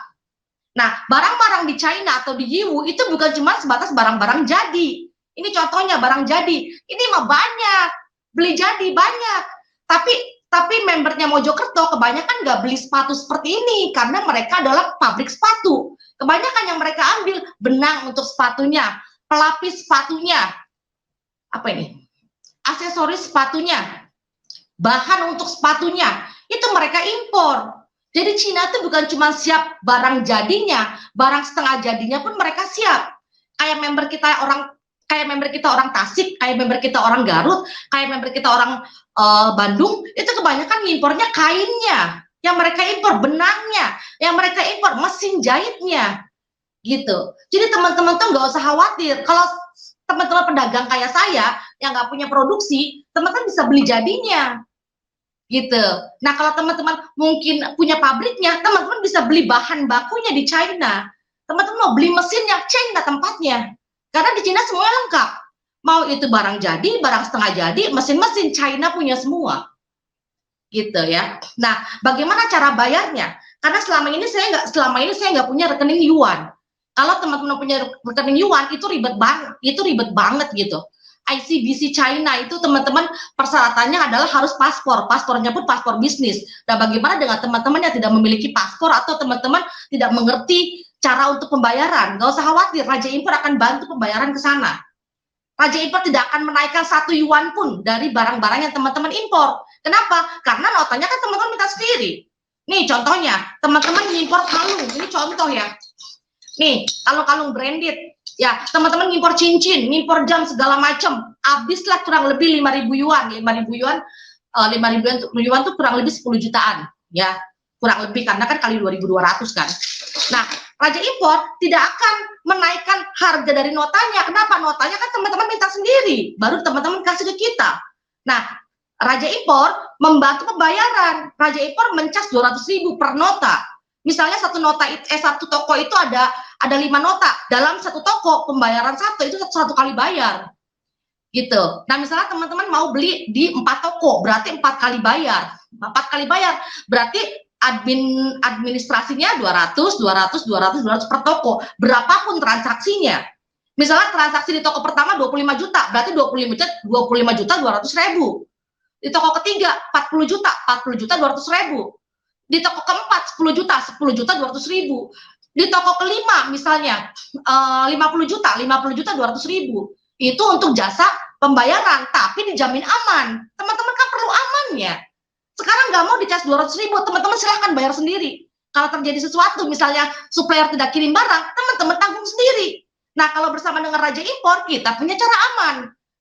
Nah, barang-barang di China atau di Yiwu itu bukan cuma sebatas barang-barang jadi. Ini contohnya barang jadi. Ini mah banyak. Beli jadi banyak, tapi membernya Mojokerto kebanyakan nggak beli sepatu seperti ini karena mereka adalah pabrik sepatu. Kebanyakan yang mereka ambil benang untuk sepatunya, pelapis sepatunya, apa ini, aksesoris sepatunya, bahan untuk sepatunya, itu mereka impor. Jadi Cina itu bukan cuma siap barang jadinya, barang setengah jadinya pun mereka siap. Kayak member kita orang Tasik, kayak member kita orang Garut, kayak member kita orang Bandung, itu kebanyakan ngimpornya kainnya, yang mereka impor benangnya, yang mereka impor mesin jahitnya, gitu. Jadi teman-teman tuh nggak usah khawatir. Kalau teman-teman pedagang kayak saya yang nggak punya produksi, teman-teman bisa beli jadinya, gitu. Nah, kalau teman-teman mungkin punya pabriknya, teman-teman bisa beli bahan bakunya di China. Teman-teman mau beli mesinnya, China tempatnya. Karena di Cina semuanya lengkap. Mau itu barang jadi, barang setengah jadi, mesin-mesin China punya semua. Gitu ya. Nah, bagaimana cara bayarnya? Karena selama ini saya nggak punya rekening yuan. Kalau teman-teman punya rekening yuan itu ribet banget gitu. ICBC China itu teman-teman persyaratannya adalah harus paspornya pun paspor bisnis. Nah, bagaimana dengan teman-teman yang tidak memiliki paspor atau teman-teman tidak mengerti cara untuk pembayaran? Nggak usah khawatir, Raja Impor akan bantu pembayaran ke sana. Raja Impor tidak akan menaikkan 1 yuan pun dari barang-barang yang teman-teman impor. Kenapa? Karena notanya kan teman-teman minta sendiri. Nih contohnya, teman-teman ngimpor kalung, ini contoh ya. Nih, kalung-kalung branded. Ya, teman-teman ngimpor cincin, ngimpor jam segala macam, habislah kurang lebih 5.000 yuan. 5.000 yuan tuh kurang lebih 10 jutaan, ya. Kurang lebih karena kan kali 2.200 kan. Nah, Raja Impor tidak akan menaikkan harga dari notanya. Kenapa? Notanya kan teman-teman minta sendiri, baru teman-teman kasih ke kita. Nah, Raja Impor membantu pembayaran. Raja Impor mencas 200.000 per nota. Misalnya satu toko itu ada 5 nota. Dalam satu toko pembayaran satu itu satu kali bayar. Gitu. Nah, misalnya teman-teman mau beli di 4 toko, berarti 4 kali bayar. 4 kali bayar berarti administrasinya 200 per toko. Berapapun transaksinya. Misalnya transaksi di toko pertama 25 juta, berarti 25 juta 200.000. Di toko ketiga 40 juta 200.000. Di toko keempat 10 juta 200.000. Di toko kelima misalnya 50 juta 200.000. Itu untuk jasa pembayaran, tapi dijamin aman. Teman-teman kan perlu amannya. Sekarang nggak mau dicas 200.000, teman-teman silahkan bayar sendiri. Kalau terjadi sesuatu, misalnya supplier tidak kirim barang, teman-teman tanggung sendiri. Nah, kalau bersama dengan Raja Impor, kita punya cara aman.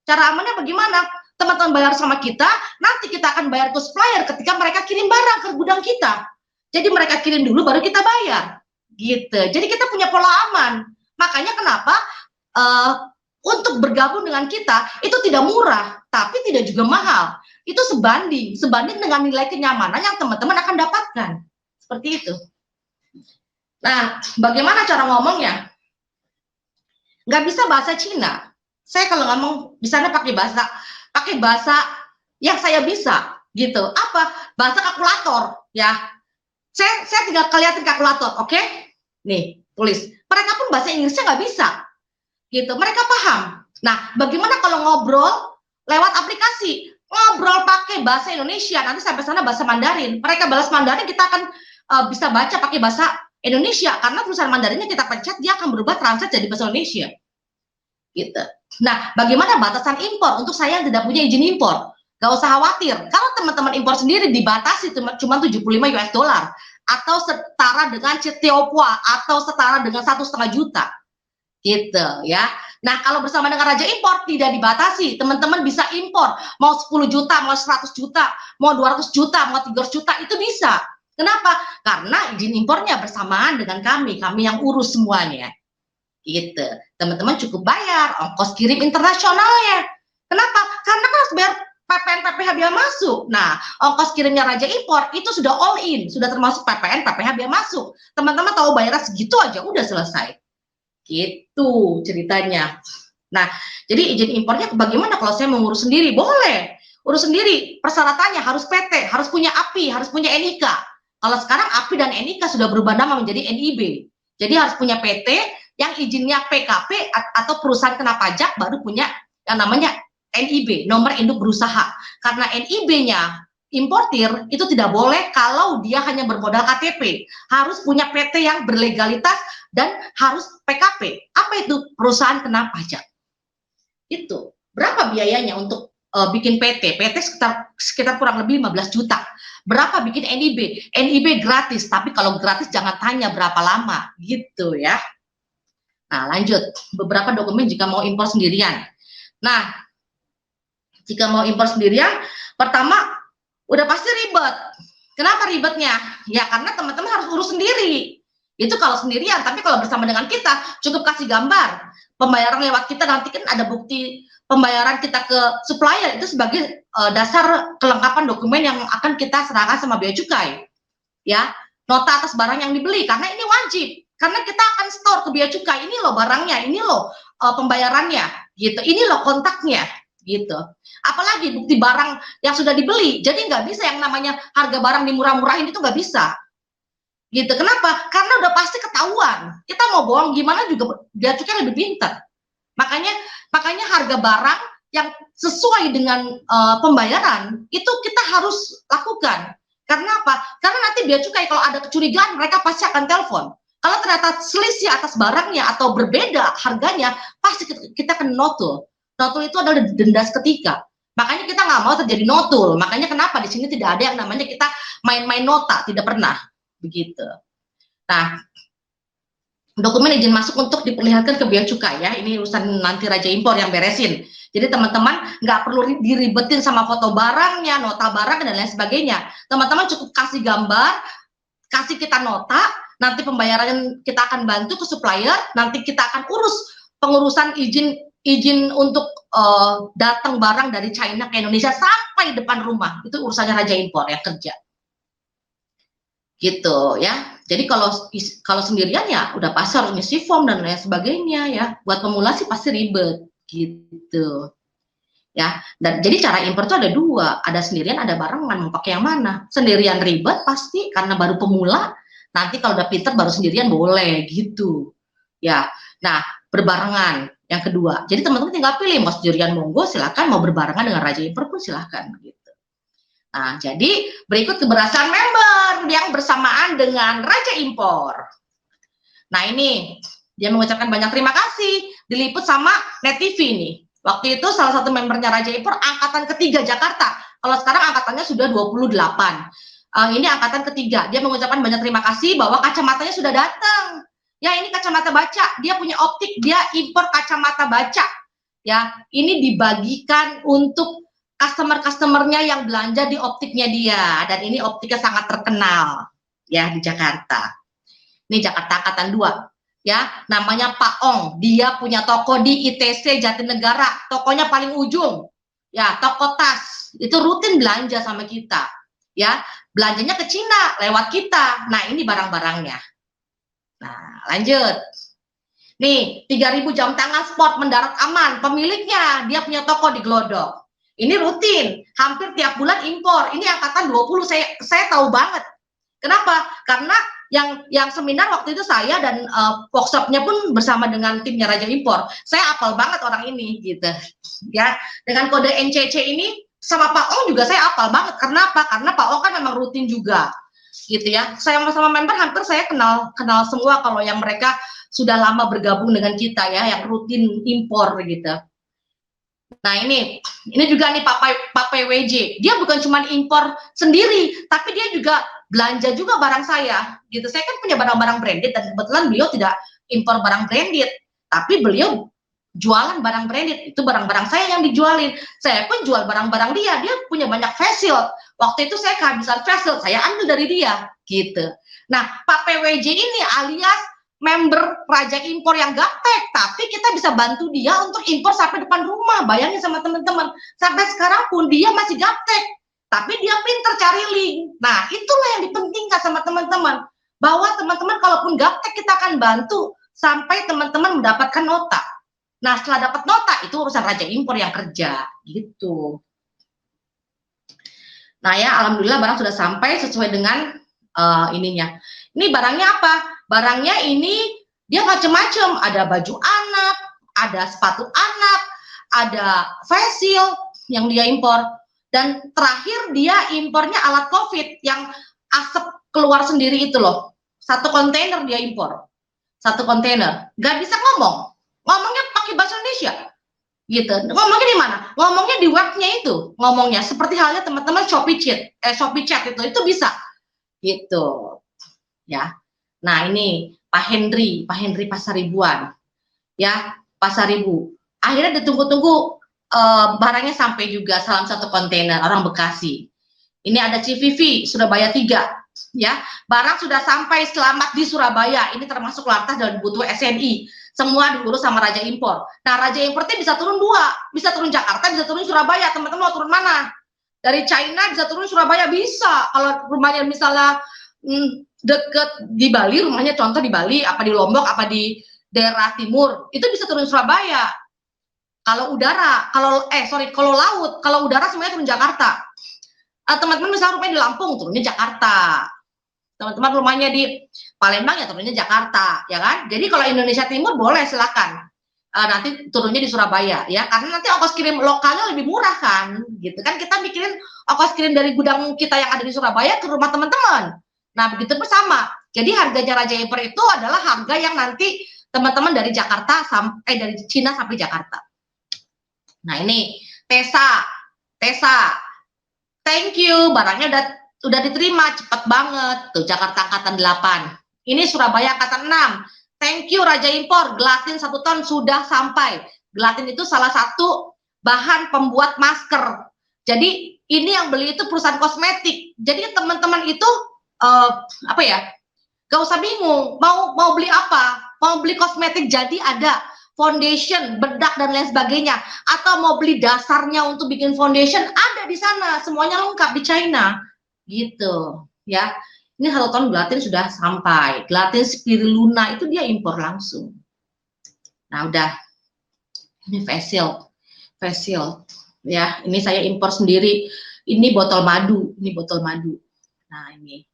Cara amannya bagaimana? Teman-teman bayar sama kita, nanti kita akan bayar ke supplier ketika mereka kirim barang ke gudang kita. Jadi mereka kirim dulu, baru kita bayar. Gitu. Jadi kita punya pola aman. Makanya kenapa untuk bergabung dengan kita itu tidak murah, tapi tidak juga mahal. Itu sebanding dengan nilai kenyamanan yang teman-teman akan dapatkan. Seperti itu. Nah, bagaimana cara ngomongnya? Nggak bisa bahasa Cina. Saya kalau ngomong di sana pakai bahasa yang saya bisa gitu. Apa? Bahasa kalkulator ya. Saya tinggal kelihatan kalkulator, oke? Nih, tulis. Mereka pun bahasa Inggrisnya nggak bisa gitu. Mereka paham. Nah, bagaimana kalau ngobrol lewat aplikasi? Ngobrol pakai bahasa Indonesia, nanti sampai sana bahasa Mandarin. Mereka balas Mandarin, kita akan bisa baca pakai bahasa Indonesia karena tulisan Mandarinnya kita pencet, dia akan berubah translate jadi bahasa Indonesia. Gitu. Nah, bagaimana batasan impor untuk saya yang tidak punya izin impor? Gak usah khawatir. Kalau teman-teman impor sendiri dibatasi cuma 75 US dollar atau setara dengan Tiongkok atau setara dengan 1,5 juta. Gitu ya. Nah, kalau bersama dengan Raja Impor tidak dibatasi. Teman-teman bisa impor mau 10 juta, mau 100 juta, mau 200 juta, mau 300 juta itu bisa. Kenapa? Karena izin impornya bersamaan dengan kami yang urus semuanya. Gitu. Teman-teman cukup bayar ongkos kirim internasionalnya. Kenapa? Karena kan harus bayar PPN PPh biaya masuk. Nah, ongkos kirimnya Raja Impor itu sudah all in, sudah termasuk PPN PPh biaya masuk. Teman-teman tahu bayarnya segitu aja udah selesai. Gitu ceritanya. Nah, jadi izin impornya bagaimana kalau saya mengurus sendiri? Boleh. Urus sendiri. Persyaratannya harus PT, harus punya API, harus punya NIK. Kalau sekarang API dan NIK sudah berubah nama menjadi NIB. Jadi harus punya PT yang izinnya PKP atau perusahaan kena pajak baru punya yang namanya NIB, nomor induk berusaha. Karena NIB-nya importir itu tidak boleh kalau dia hanya bermodal KTP. Harus punya PT yang berlegalitas dan harus PKP. Apa itu? Perusahaan kena pajak. Itu. Berapa biayanya untuk bikin PT? PT sekitar kurang lebih 15 juta. Berapa bikin NIB? NIB gratis, tapi kalau gratis jangan tanya berapa lama, gitu ya. Nah, lanjut. Beberapa dokumen jika mau impor sendirian. Nah, jika mau impor sendirian, pertama, udah pasti ribet. Kenapa ribetnya? Ya, karena teman-teman harus urus sendiri. Itu kalau sendirian, tapi kalau bersama dengan kita, cukup kasih gambar. Pembayaran lewat kita, nanti kan ada bukti pembayaran kita ke supplier, itu sebagai dasar kelengkapan dokumen yang akan kita serahkan sama bea cukai. Ya, nota atas barang yang dibeli, karena ini wajib. Karena kita akan store ke bea cukai, ini loh barangnya, ini loh pembayarannya, gitu. Ini loh kontaknya, gitu. Apalagi bukti barang yang sudah dibeli, jadi nggak bisa yang namanya harga barang dimurah-murahin itu nggak bisa. Gitu. Kenapa? Karena udah pasti ketahuan. Kita mau bohong gimana juga bea cukai lebih pintar. Makanya harga barang yang sesuai dengan pembayaran itu kita harus lakukan. Karena apa? Karena nanti bea cukai kalau ada kecurigaan mereka pasti akan telepon. Kalau ternyata selisih atas barangnya atau berbeda harganya, pasti kita akan notul. Notul itu adalah denda seketika. Makanya kita nggak mau terjadi notul. Makanya kenapa di sini tidak ada yang namanya kita main-main nota, tidak pernah begitu. Nah, dokumen izin masuk untuk diperlihatkan ke bea cukai ya. Ini urusan nanti Raja Impor yang beresin. Jadi teman-teman nggak perlu diribetin sama foto barangnya, nota barang dan lain sebagainya. Teman-teman cukup kasih gambar, kasih kita nota. Nanti pembayaran kita akan bantu ke supplier, nanti kita akan urus pengurusan izin untuk datang barang dari China ke Indonesia sampai depan rumah. Itu urusannya Raja Impor yang kerja. Gitu ya. Jadi kalau sendirian ya udah pasti harus ngisi form dan lain sebagainya ya. Buat pemula sih pasti ribet gitu. Ya, dan jadi cara impor itu ada dua, ada sendirian, ada barengan. Mau pakai yang mana? Sendirian ribet pasti karena baru pemula. Nanti kalau udah pinter baru sendirian boleh gitu. Ya. Nah, berbarengan yang kedua. Jadi teman-teman tinggal pilih mau sendirian monggo silakan, mau berbarengan dengan Raja Impor pun silakan gitu. Nah, jadi berikut keberhasilan member yang bersamaan dengan Raja Impor. Nah, ini dia mengucapkan banyak terima kasih diliput sama Net TV nih. Waktu itu salah satu membernya Raja Impor angkatan ketiga Jakarta. Kalau sekarang angkatannya sudah 28. Ini angkatan ketiga. Dia mengucapkan banyak terima kasih bahwa kacamatanya sudah datang. Ya, ini kacamata baca. Dia punya optik, dia impor kacamata baca. Ya, ini dibagikan untuk customer-customernya yang belanja di optiknya dia. Dan ini optiknya sangat terkenal ya di Jakarta. Ini Jakarta angkatan 2. Ya, namanya Pak Ong. Dia punya toko di ITC Jatinegara. Tokonya paling ujung. Ya, toko tas. Itu rutin belanja sama kita. Ya, belanjanya ke Cina lewat kita. Nah, ini barang-barangnya. Nah, lanjut. Nih, 3.000 jam tangan sport mendarat aman. Pemiliknya, dia punya toko di Glodok. Ini rutin, hampir tiap bulan impor. Ini angkatan 20, saya tahu banget. Kenapa? Karena yang seminar waktu itu saya dan workshopnya pun bersama dengan timnya Raja Impor. Saya apal banget orang ini, gitu. Ya, dengan kode NCC ini sama Pak Ong juga saya apal banget. Kenapa? Karena Pak Ong kan memang rutin juga, gitu ya. Saya sama member hampir saya kenal semua kalau yang mereka sudah lama bergabung dengan kita ya, yang rutin impor gitu. Nah ini juga nih Pak PWJ, dia bukan cuma impor sendiri, tapi dia juga belanja juga barang saya, gitu. Saya kan punya barang-barang branded dan kebetulan beliau tidak impor barang branded, tapi beliau jualan barang branded, itu barang-barang saya yang dijualin. Saya pun jual barang-barang dia punya banyak face shield. Waktu itu saya kehabisan face shield, saya ambil dari dia, gitu. Nah Pak PWJ ini alias member Raja Impor yang gaptek, tapi kita bisa bantu dia untuk impor sampai depan rumah. Bayangin sama teman-teman, sampai sekarang pun dia masih gaptek, tapi dia pinter cari link. Nah itulah yang dipentingkan sama teman-teman, bahwa teman-teman kalaupun gaptek kita akan bantu sampai teman-teman mendapatkan nota. Nah setelah dapat nota itu urusan Raja Impor yang kerja, gitu. Nah ya, alhamdulillah barang sudah sampai sesuai dengan ininya. Ini barangnya apa? Barangnya ini dia macam-macam, ada baju anak, ada sepatu anak, ada face shield yang dia impor, dan terakhir dia impornya alat COVID yang asap keluar sendiri itu loh. 1 kontainer dia impor, 1 kontainer. Gak bisa ngomongnya pakai bahasa Indonesia, gitu. Ngomongnya di mana? Ngomongnya di webnya itu, ngomongnya seperti halnya teman-teman Shopee Chat itu bisa, gitu. Ya, nah ini Pak Henry Pasaribuan, ya Pasaribu. Akhirnya ditunggu-tunggu barangnya sampai juga, salam 1 kontainer, orang Bekasi. Ini ada CVV Surabaya 3, ya barang sudah sampai, selamat di Surabaya. Ini termasuk lantas dan butuh SNI. Semua diurus sama Raja Impor. Nah Raja Importnya bisa turun 2, bisa turun Jakarta, bisa turun Surabaya. Teman-teman mau turun mana? Dari China bisa turun Surabaya, bisa. Kalau rumahnya misalnya deket di Bali, rumahnya contoh di Bali, apa di Lombok, apa di daerah timur, itu bisa turun Surabaya. Kalau udara, kalau laut, kalau udara semuanya turun Jakarta. Teman-teman misalnya rumahnya di Lampung, turunnya Jakarta. Teman-teman rumahnya di Palembang, ya turunnya Jakarta, ya kan? Jadi kalau Indonesia Timur boleh, silakan. Nanti turunnya di Surabaya, ya, karena nanti ongkos kirim lokalnya lebih murah kan, gitu kan? Kita mikirin ongkos kirim dari gudang kita yang ada di Surabaya ke rumah teman-teman. Nah begitu bersama. Jadi harganya Raja Impor itu adalah harga yang nanti teman-teman dari Jakarta dari Cina sampai Jakarta. Nah ini Tesa, thank you, barangnya udah diterima, cepet banget. Tuh Jakarta angkatan 8. Ini Surabaya angkatan 6. Thank you Raja Impor, gelatin 1 ton sudah sampai. Gelatin itu salah satu bahan pembuat masker. Jadi ini yang beli itu perusahaan kosmetik. Jadi teman-teman itu gak usah bingung mau beli apa, mau beli kosmetik jadi ada foundation, bedak dan lain sebagainya, atau mau beli dasarnya untuk bikin foundation, ada di sana, semuanya lengkap di China, gitu ya. Ini 1 ton gelatin sudah sampai. Gelatin Spirulina itu dia impor langsung. Nah udah, ini face shield ya, ini saya impor sendiri. Ini botol madu, nah ini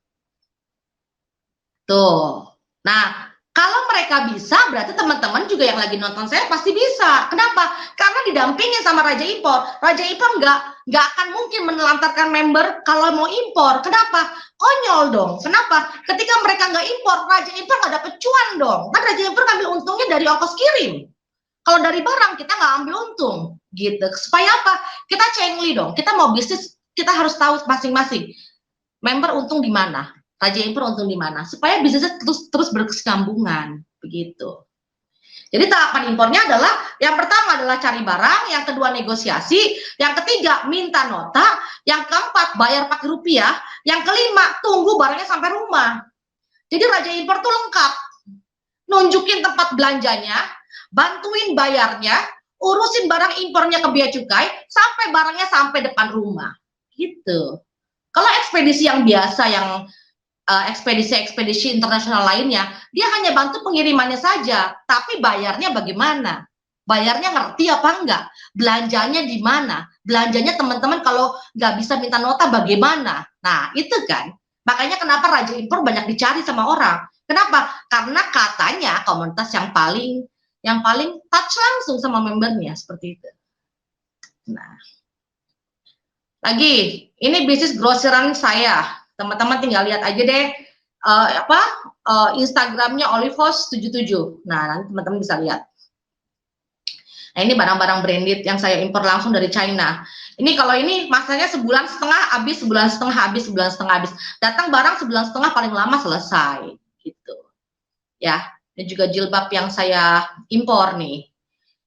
tuh. Nah kalau mereka bisa, berarti teman-teman juga yang lagi nonton saya pasti bisa. Kenapa? Karena didampingin sama Raja Impor. Raja Impor nggak akan mungkin menelantarkan member kalau mau impor. Kenapa? Konyol dong. Kenapa? Ketika mereka nggak impor, Raja Impor nggak dapet cuan dong. Kan Raja Impor ngambil untungnya dari ongkos kirim. Kalau dari barang kita nggak ambil untung, gitu. Supaya apa? Kita cengli dong. Kita mau bisnis, kita harus tahu masing-masing member untung di mana. Raja Impor untung di mana, supaya bisnisnya terus berkesinambungan, begitu. Jadi tahapan impornya adalah, yang pertama adalah cari barang, yang kedua negosiasi, yang ketiga minta nota, yang keempat bayar pakai rupiah, yang kelima tunggu barangnya sampai rumah. Jadi Raja Impor tuh lengkap, nunjukin tempat belanjanya, bantuin bayarnya, urusin barang impornya ke bea cukai, sampai barangnya sampai depan rumah, gitu. Kalau ekspedisi yang biasa yang ekspedisi-ekspedisi internasional lainnya, dia hanya bantu pengirimannya saja, tapi bayarnya bagaimana? Bayarnya ngerti apa enggak? Belanjanya di mana? Belanjanya teman-teman kalau nggak bisa minta nota bagaimana? Nah, itu kan. Makanya kenapa Raja Impor banyak dicari sama orang. Kenapa? Karena katanya komunitas yang paling touch langsung sama membernya seperti itu. Nah, lagi ini bisnis groceran saya. Teman-teman tinggal lihat aja deh Instagramnya Olivos77. Nah, nanti teman-teman bisa lihat. Nah, ini barang-barang branded yang saya impor langsung dari China. Ini kalau ini masanya sebulan setengah habis, sebulan setengah habis, sebulan setengah habis. Datang barang sebulan setengah paling lama selesai gitu. Ya, ini juga jilbab yang saya impor nih.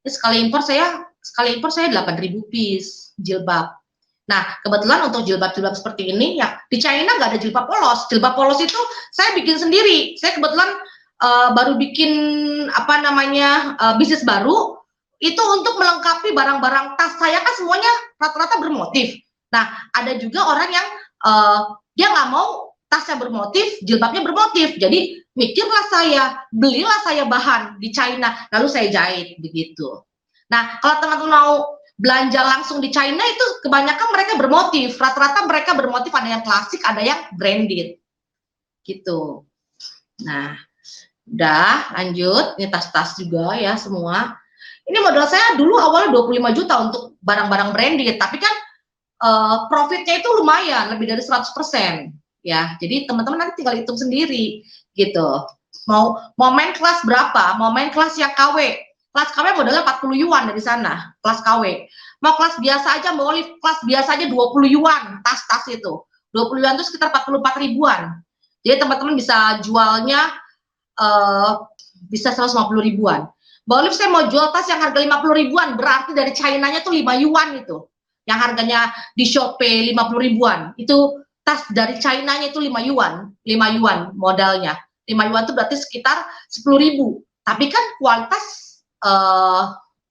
Ini sekali impor saya 8.000 piece jilbab. Nah, kebetulan untuk jilbab-jilbab seperti ini, ya di China nggak ada jilbab polos. Jilbab polos itu saya bikin sendiri. Saya kebetulan baru bikin bisnis baru itu untuk melengkapi barang-barang tas saya kan semuanya rata-rata bermotif. Nah, ada juga orang yang dia nggak mau tasnya bermotif, jilbabnya bermotif. Jadi mikirlah belilah saya bahan di China, lalu saya jahit begitu. Nah, kalau teman-teman mau belanja langsung di China itu kebanyakan mereka bermotif, rata-rata mereka bermotif, ada yang klasik, ada yang branded gitu. Nah, udah lanjut, ini tas-tas juga ya semua. Ini modal saya dulu awalnya 25 juta untuk barang-barang branded, tapi kan profitnya itu lumayan, lebih dari 100% ya. Jadi teman-teman nanti tinggal hitung sendiri gitu. Mau main kelas berapa? Mau main kelas yang KW. Kelas KW modalnya 40 yuan dari sana, kelas KW. Mau kelas biasa aja, mau kelas biasa aja 20 yuan, tas-tas itu. 20 yuan itu sekitar 44 ribuan. Jadi teman-teman bisa jualnya bisa 150 ribuan. Mbak Olive, saya mau jual tas yang harga 50 ribuan, berarti dari China-nya tuh 5 yuan itu. Yang harganya di Shopee 50 ribuan. Itu tas dari China-nya itu 5 yuan. 5 yuan modalnya. 5 yuan itu berarti sekitar 10 ribu. Tapi kan kualitas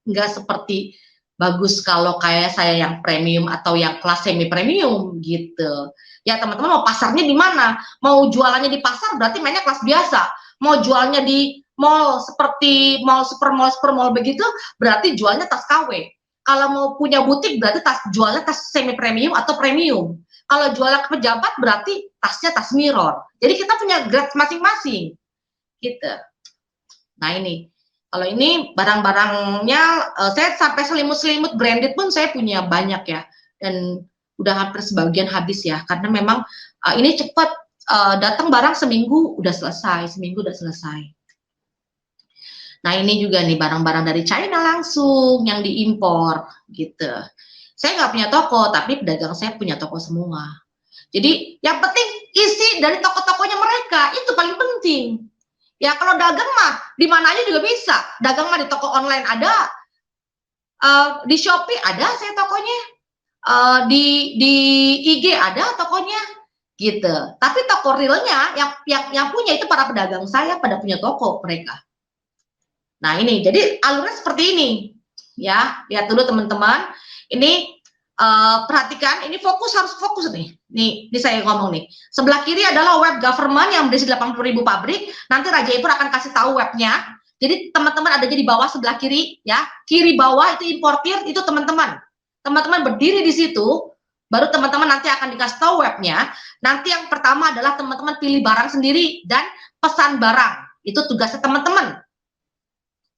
nggak seperti bagus kalau kayak saya yang premium atau yang kelas semi premium gitu. Ya teman-teman mau pasarnya di mana? Mau jualannya di pasar berarti mainnya kelas biasa. Mau jualnya di mall seperti mall super mall begitu berarti jualnya tas KW. Kalau mau punya butik berarti jualnya tas semi premium atau premium. Kalau jualnya ke pejabat berarti tasnya tas mirror. Jadi kita punya grade masing-masing gitu. Nah ini kalau ini barang-barangnya saya sampai selimut-selimut branded pun saya punya banyak ya, dan udah hampir sebagian habis ya, karena memang ini cepat datang barang seminggu udah selesai. Nah ini juga nih barang-barang dari China langsung yang diimpor gitu. Saya nggak punya toko, tapi pedagang saya punya toko semua. Jadi yang penting isi dari toko-tokonya mereka itu paling penting. Ya kalau dagang mah di mana aja juga bisa. Dagang mah di toko online ada, di Shopee ada saya tokonya, di IG ada tokonya, gitu. Tapi toko realnya yang punya itu para pedagang saya pada punya toko mereka. Nah ini jadi alurnya seperti ini, ya lihat dulu teman-teman. Ini perhatikan, ini harus fokus nih. Nih saya ngomong nih. Sebelah kiri adalah web government yang berisi 80.000 pabrik. Nanti Raja Impor akan kasih tahu webnya. Jadi teman-teman adanya di bawah sebelah kiri, ya. Kiri bawah itu importir, itu teman-teman. Teman-teman berdiri di situ, baru teman-teman nanti akan dikasih tahu webnya. Nanti yang pertama adalah teman-teman pilih barang sendiri dan pesan barang. Itu tugasnya teman-teman.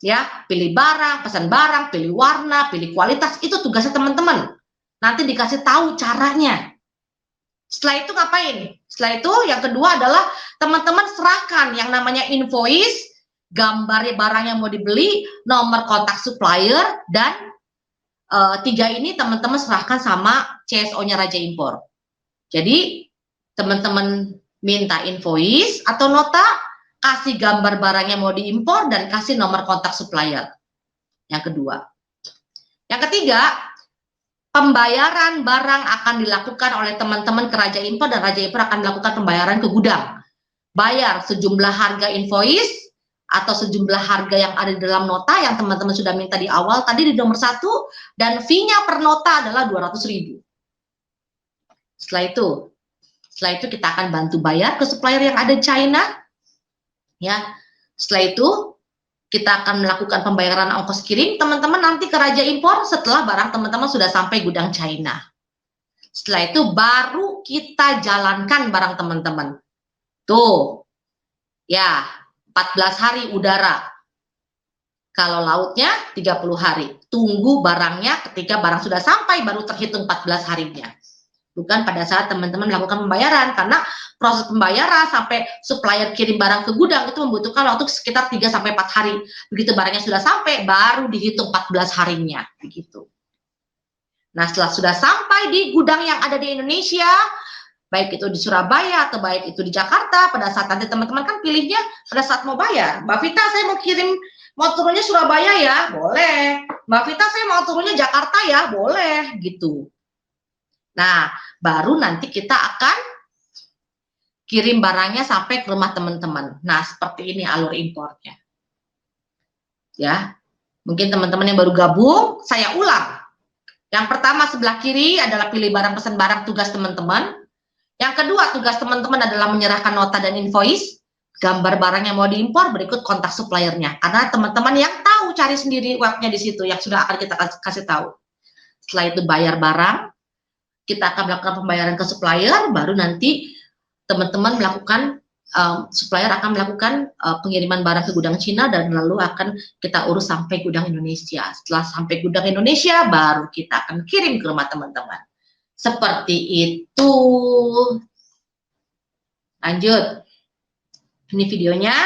Ya, pilih barang, pesan barang, pilih warna, pilih kualitas, itu tugasnya teman-teman. Nanti dikasih tahu caranya. Setelah itu ngapain? Setelah itu yang kedua adalah teman-teman serahkan yang namanya invoice, gambar barang yang mau dibeli, nomor kontak supplier, dan 3 ini teman-teman serahkan sama CSO-nya Raja Impor. Jadi teman-teman minta invoice atau nota, kasih gambar barang yang mau diimpor, dan kasih nomor kontak supplier. Yang kedua. Yang ketiga, pembayaran barang akan dilakukan oleh teman-teman ke Raja Impor, dan Raja Impor akan melakukan pembayaran ke gudang. Bayar sejumlah harga invoice atau sejumlah harga yang ada di dalam nota yang teman-teman sudah minta di awal tadi di nomor 1, dan fee-nya per nota adalah 200.000. Setelah itu Setelah itu kita akan bantu bayar ke supplier yang ada di China. Ya, setelah itu kita akan melakukan pembayaran ongkos kirim teman-teman nanti ke Raja Impor setelah barang teman-teman sudah sampai gudang China. Setelah itu baru kita jalankan barang teman-teman. Tuh, ya 14 hari udara. Kalau lautnya 30 hari. Tunggu barangnya ketika barang sudah sampai baru terhitung 14 harinya. Bukan pada saat teman-teman melakukan pembayaran, karena proses pembayaran sampai supplier kirim barang ke gudang itu membutuhkan waktu sekitar 3-4 hari. Begitu barangnya sudah sampai, baru dihitung 14 harinya. Begitu. Nah, setelah sudah sampai di gudang yang ada di Indonesia, baik itu di Surabaya atau baik itu di Jakarta, pada saat nanti teman-teman kan pilihnya pada saat mau bayar. Mbak Vita, saya mau turunnya Surabaya ya, boleh. Mbak Vita, saya mau turunnya Jakarta ya, boleh, gitu. Nah, baru nanti kita akan kirim barangnya sampai ke rumah teman-teman. Nah, seperti ini alur impornya. Ya, mungkin teman-teman yang baru gabung, saya ulang. Yang pertama sebelah kiri adalah pilih barang, pesan barang, tugas teman-teman. Yang kedua, tugas teman-teman adalah menyerahkan nota dan invoice, gambar barang yang mau diimpor, berikut kontak suppliernya. Karena teman-teman yang tahu cari sendiri webnya di situ, yang sudah akan kita kasih tahu. Setelah itu bayar barang, kita akan melakukan pembayaran ke supplier, baru nanti teman-teman melakukan, supplier akan melakukan pengiriman barang ke gudang Cina dan lalu akan kita urus sampai gudang Indonesia. Setelah sampai gudang Indonesia, baru kita akan kirim ke rumah teman-teman. Seperti itu. Lanjut. Ini videonya,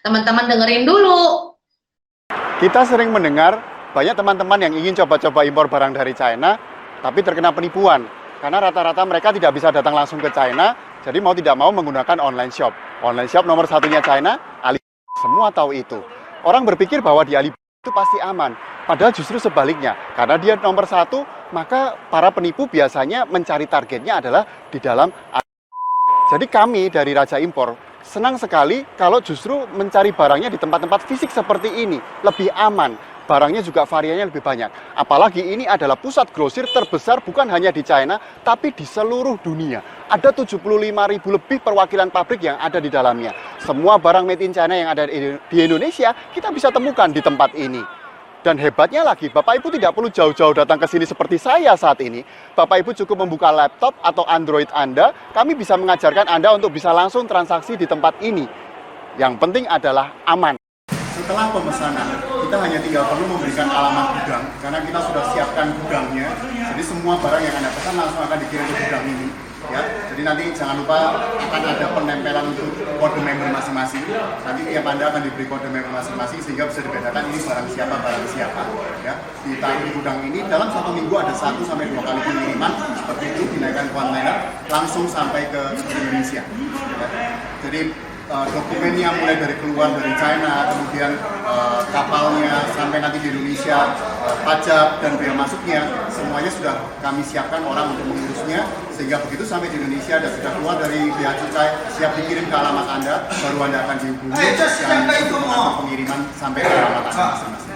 teman-teman dengerin dulu. Kita sering mendengar banyak teman-teman yang ingin coba-coba impor barang dari China, tapi terkena penipuan. Karena rata-rata mereka tidak bisa datang langsung ke China, jadi mau tidak mau menggunakan online shop. Online shop nomor satunya China, Alibaba. Semua tahu itu. Orang berpikir bahwa di Alibaba itu pasti aman. Padahal justru sebaliknya. Karena dia nomor satu, maka para penipu biasanya mencari targetnya adalah di dalam Alibaba. Jadi kami dari Raja Impor senang sekali kalau justru mencari barangnya di tempat-tempat fisik seperti ini. Lebih aman. Barangnya juga variannya lebih banyak. Apalagi ini adalah pusat grosir terbesar bukan hanya di China, tapi di seluruh dunia. Ada 75.000 lebih perwakilan pabrik yang ada di dalamnya. Semua barang made in China yang ada di Indonesia, kita bisa temukan di tempat ini. Dan hebatnya lagi, Bapak Ibu tidak perlu jauh-jauh datang ke sini seperti saya saat ini. Bapak Ibu cukup membuka laptop atau Android Anda, kami bisa mengajarkan Anda untuk bisa langsung transaksi di tempat ini. Yang penting adalah aman. Setelah pemesanan, kita hanya tinggal perlu memberikan alamat gudang, karena kita sudah siapkan gudangnya. Jadi semua barang yang Anda pesan langsung akan dikirim ke gudang ini. Ya, jadi nanti jangan lupa akan ada penempelan untuk kode member masing-masing. Nanti tiap Anda akan diberi kode member masing-masing sehingga bisa dibedakan ini barang siapa. Ya, ditaruh di gudang ini dalam 1 minggu ada 1-2 kali pengiriman seperti itu, dinaikkan kontainer langsung sampai ke Indonesia. Ya, jadi dokumennya mulai dari keluar dari China, kemudian kapalnya sampai nanti di Indonesia, pajak dan biaya masuknya, semuanya sudah kami siapkan orang untuk mengurusnya, sehingga begitu sampai di Indonesia dan sudah keluar dari bea cukai, siap dikirim ke alamat Anda, baru Anda akan dihubungi dan untuk pengiriman sampai ke alamat Anda masing-masing.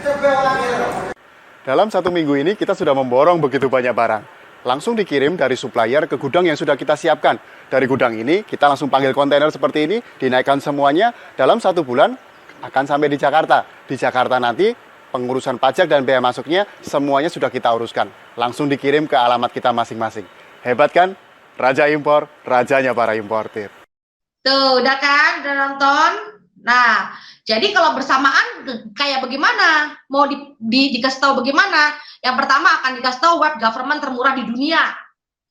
Dalam 1 minggu ini kita sudah memborong begitu banyak barang. Langsung dikirim dari supplier ke gudang yang sudah kita siapkan. Dari gudang ini, kita langsung panggil kontainer seperti ini, dinaikkan semuanya, dalam 1 bulan akan sampai di Jakarta. Di Jakarta nanti, pengurusan pajak dan biaya masuknya, semuanya sudah kita uruskan. Langsung dikirim ke alamat kita masing-masing. Hebat kan? Raja Impor, rajanya para importir. Tuh, udah kan? Udah nonton? Nah, jadi kalau bersamaan kayak bagaimana? Mau dikasih tahu bagaimana? Yang pertama akan dikasih tahu web government termurah di dunia.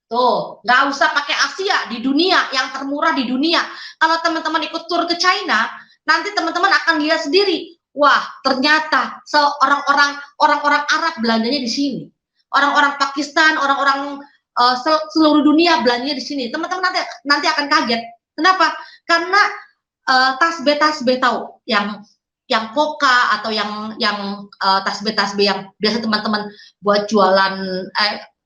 Tuh, nggak usah pakai Asia, di dunia, yang termurah di dunia. Kalau teman-teman ikut tur ke China, nanti teman-teman akan lihat sendiri. Wah, ternyata orang-orang Arab belanjanya di sini. Orang-orang Pakistan, orang-orang seluruh dunia belanjanya di sini. Teman-teman nanti akan kaget. Kenapa? Karena tasbih tahu yang koka atau yang tasbih yang biasa teman-teman buat jualan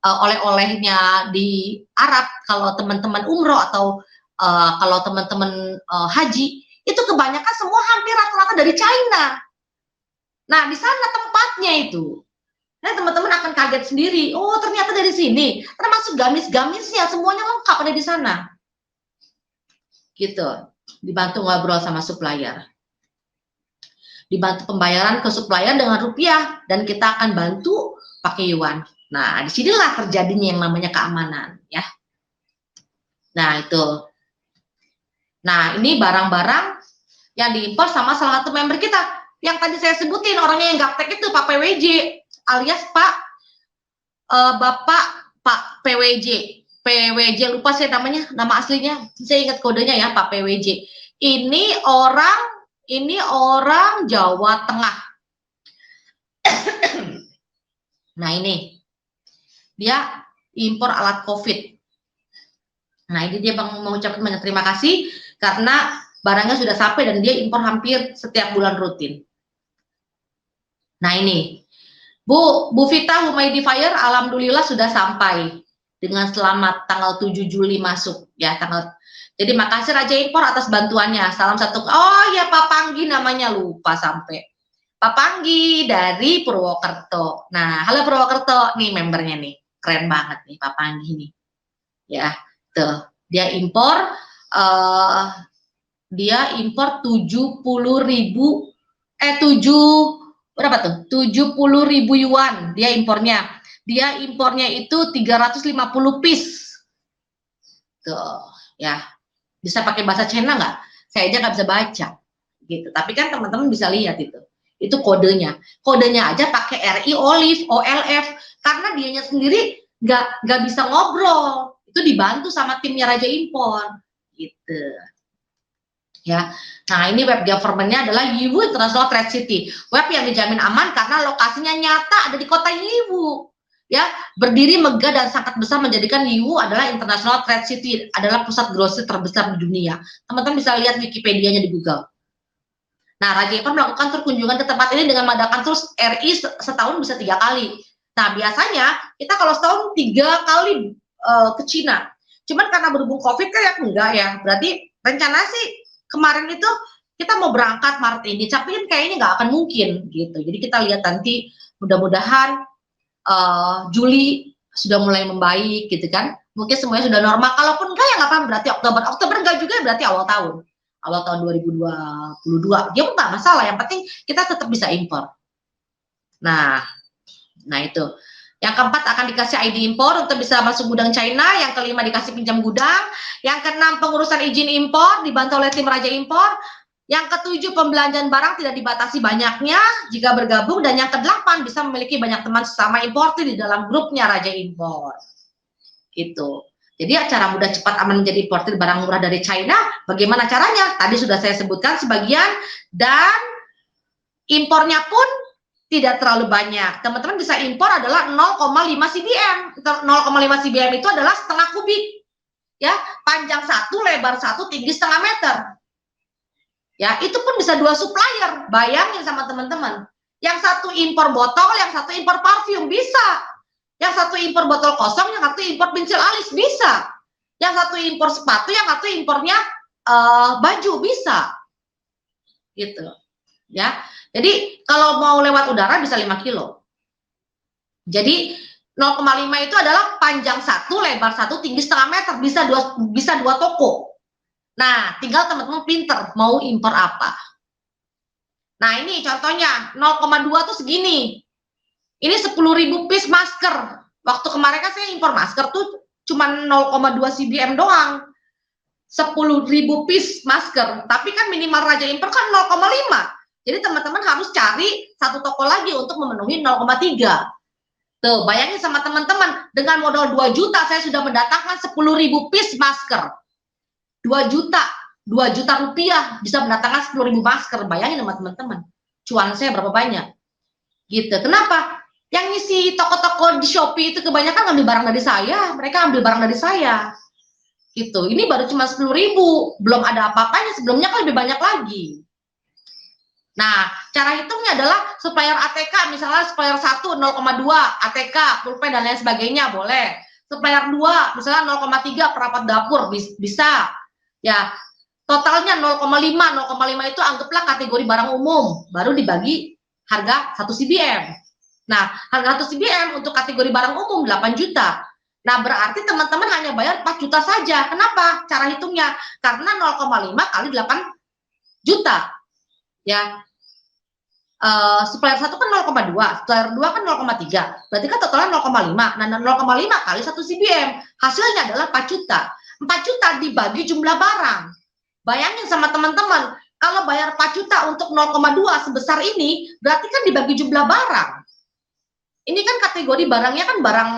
oleh-olehnya di Arab, kalau teman-teman umroh atau kalau teman-teman haji, itu kebanyakan semua hampir rata-rata dari China. Nah, di sana tempatnya itu. Nah, teman-teman akan kaget sendiri. Oh, ternyata dari sini. Termasuk gamis-gamisnya, semuanya lengkap ada di sana. gitu. Dibantu ngobrol sama supplier, dibantu pembayaran ke supplier dengan rupiah, dan kita akan bantu pakai yuan. Nah, disinilah terjadinya yang namanya keamanan, ya. Nah, itu. Nah, ini barang-barang yang diimpor sama salah satu member kita. Yang tadi saya sebutin, orangnya yang gaptek itu Pak PWJ, alias Bapak PWJ. PWJ, lupa saya namanya, nama aslinya. Saya ingat kodenya ya, Pak PWJ. Ini orang Jawa Tengah. Nah, ini. Dia impor alat COVID. Nah, ini dia mengucapkan banyak terima kasih karena barangnya sudah sampai dan dia impor hampir setiap bulan rutin. Nah, ini Bu Vita Humidifier, alhamdulillah sudah sampai dengan selamat tanggal 7 Juli masuk ya, jadi makasih Raja Impor atas bantuannya. Salam satu. Oh ya, Pak Panggi namanya, lupa sampai. Pak Panggi dari Purwokerto. Nah, halo Purwokerto, nih membernya nih, keren banget nih Pak Panggi nih. Ya, tuh dia impor 70.000 yuan dia impornya. Dia impornya itu 350 piece. Tuh, ya. Bisa pakai bahasa China nggak? Saya aja nggak bisa baca. Gitu. Tapi kan teman-teman bisa lihat itu. Itu kodenya. Kodenya aja pakai RI Olive, OLF, karena dianya sendiri nggak bisa ngobrol. Itu dibantu sama timnya Raja Impor. Gitu. Ya. Nah, ini web government-nya adalah Yiwu International Trade City. Web yang dijamin aman karena lokasinya nyata ada di kota Yiwu. Ya, berdiri megah dan sangat besar menjadikan Yiwu adalah International Trade City, adalah pusat grosir terbesar di dunia. Teman-teman bisa lihat Wikipedia-nya di Google. Nah, Raja Impor melakukan tur kunjungan ke tempat ini dengan mengadakan tur RI setahun bisa 3 kali. Nah, biasanya kita kalau setahun 3 kali ke Cina. Cuman karena berhubung COVID kayak enggak ya. Berarti rencana sih kemarin itu kita mau berangkat Maret ini, tapi kan kayaknya nggak akan mungkin gitu. Jadi kita lihat nanti, mudah-mudahan Juli sudah mulai membaik gitu kan, mungkin semuanya sudah normal. Kalaupun enggak ya nggak apa, berarti Oktober enggak juga, berarti awal tahun 2022 dia pun nggak masalah, yang penting kita tetap bisa impor. Nah itu. Yang keempat akan dikasih ID impor untuk bisa masuk gudang China. Yang kelima dikasih pinjam gudang. Yang keenam pengurusan izin impor dibantu oleh tim Raja Impor. Yang ketujuh pembelanjaan barang tidak dibatasi banyaknya jika bergabung. Dan yang kedelapan bisa memiliki banyak teman sesama importir di dalam grupnya Raja Impor. Gitu. Jadi cara mudah cepat aman menjadi importir barang murah dari China. Bagaimana caranya? Tadi sudah saya sebutkan sebagian. Dan impornya pun tidak terlalu banyak. Teman-teman bisa impor adalah 0,5 cbm. 0,5 cbm itu adalah setengah kubik. Ya, panjang 1, lebar 1, tinggi setengah meter. Ya, itu pun bisa 2 supplier. Bayangin sama teman-teman. Yang satu impor botol, yang satu impor parfum, bisa. Yang satu impor botol kosong, yang satu impor pensil alis, bisa. Yang satu impor sepatu, yang satu impornya baju, bisa. Gitu. Ya. Jadi kalau mau lewat udara bisa 5 kilo. Jadi 0,5 itu adalah panjang 1, lebar 1, tinggi setengah meter, bisa 2 toko. Nah, tinggal teman-teman pinter mau impor apa. Nah, ini contohnya 0,2 tuh segini. Ini 10.000 piece masker. Waktu kemarin kan saya impor masker tuh cuma 0,2 cbm doang. 10.000 piece masker. Tapi kan minimal Raja Impor kan 0,5. Jadi teman-teman harus cari satu toko lagi untuk memenuhi 0,3. Tuh, bayangin sama teman-teman, dengan modal 2 juta saya sudah mendatangkan 10.000 piece masker. 2 juta rupiah bisa mendatangkan 10.000 masker. Bayangin sama teman-teman, cuan saya berapa banyak. Gitu. Kenapa? Yang ngisi toko-toko di Shopee itu kebanyakan ngambil barang dari saya. Mereka ambil barang dari saya. Gitu. Ini baru cuma 10.000, belum ada apa-apanya. Sebelumnya kan lebih banyak lagi. Nah, cara hitungnya adalah supplier ATK, misalnya supplier 1 0,2 ATK, pulpen dan lain sebagainya, boleh. Supplier 2 misalnya 0,3 perabot dapur, bisa. Ya, totalnya 0,5 itu anggaplah kategori barang umum, baru dibagi harga 1 CBM. Nah, harga 1 CBM untuk kategori barang umum 8 juta. Nah, berarti teman-teman hanya bayar 4 juta saja. Kenapa? Cara hitungnya. Karena 0,5 kali 8 juta. Ya. Supplier 1 kan 0,2, supplier 2 kan 0,3. Berarti kan totalnya 0,5. Nah, 0,5 kali 1 CBM. Hasilnya adalah 4 juta. 4 juta dibagi jumlah barang. Bayangin sama teman-teman, kalau bayar 4 juta untuk 0,2 sebesar ini, berarti kan dibagi jumlah barang. Ini kan kategori barangnya kan barang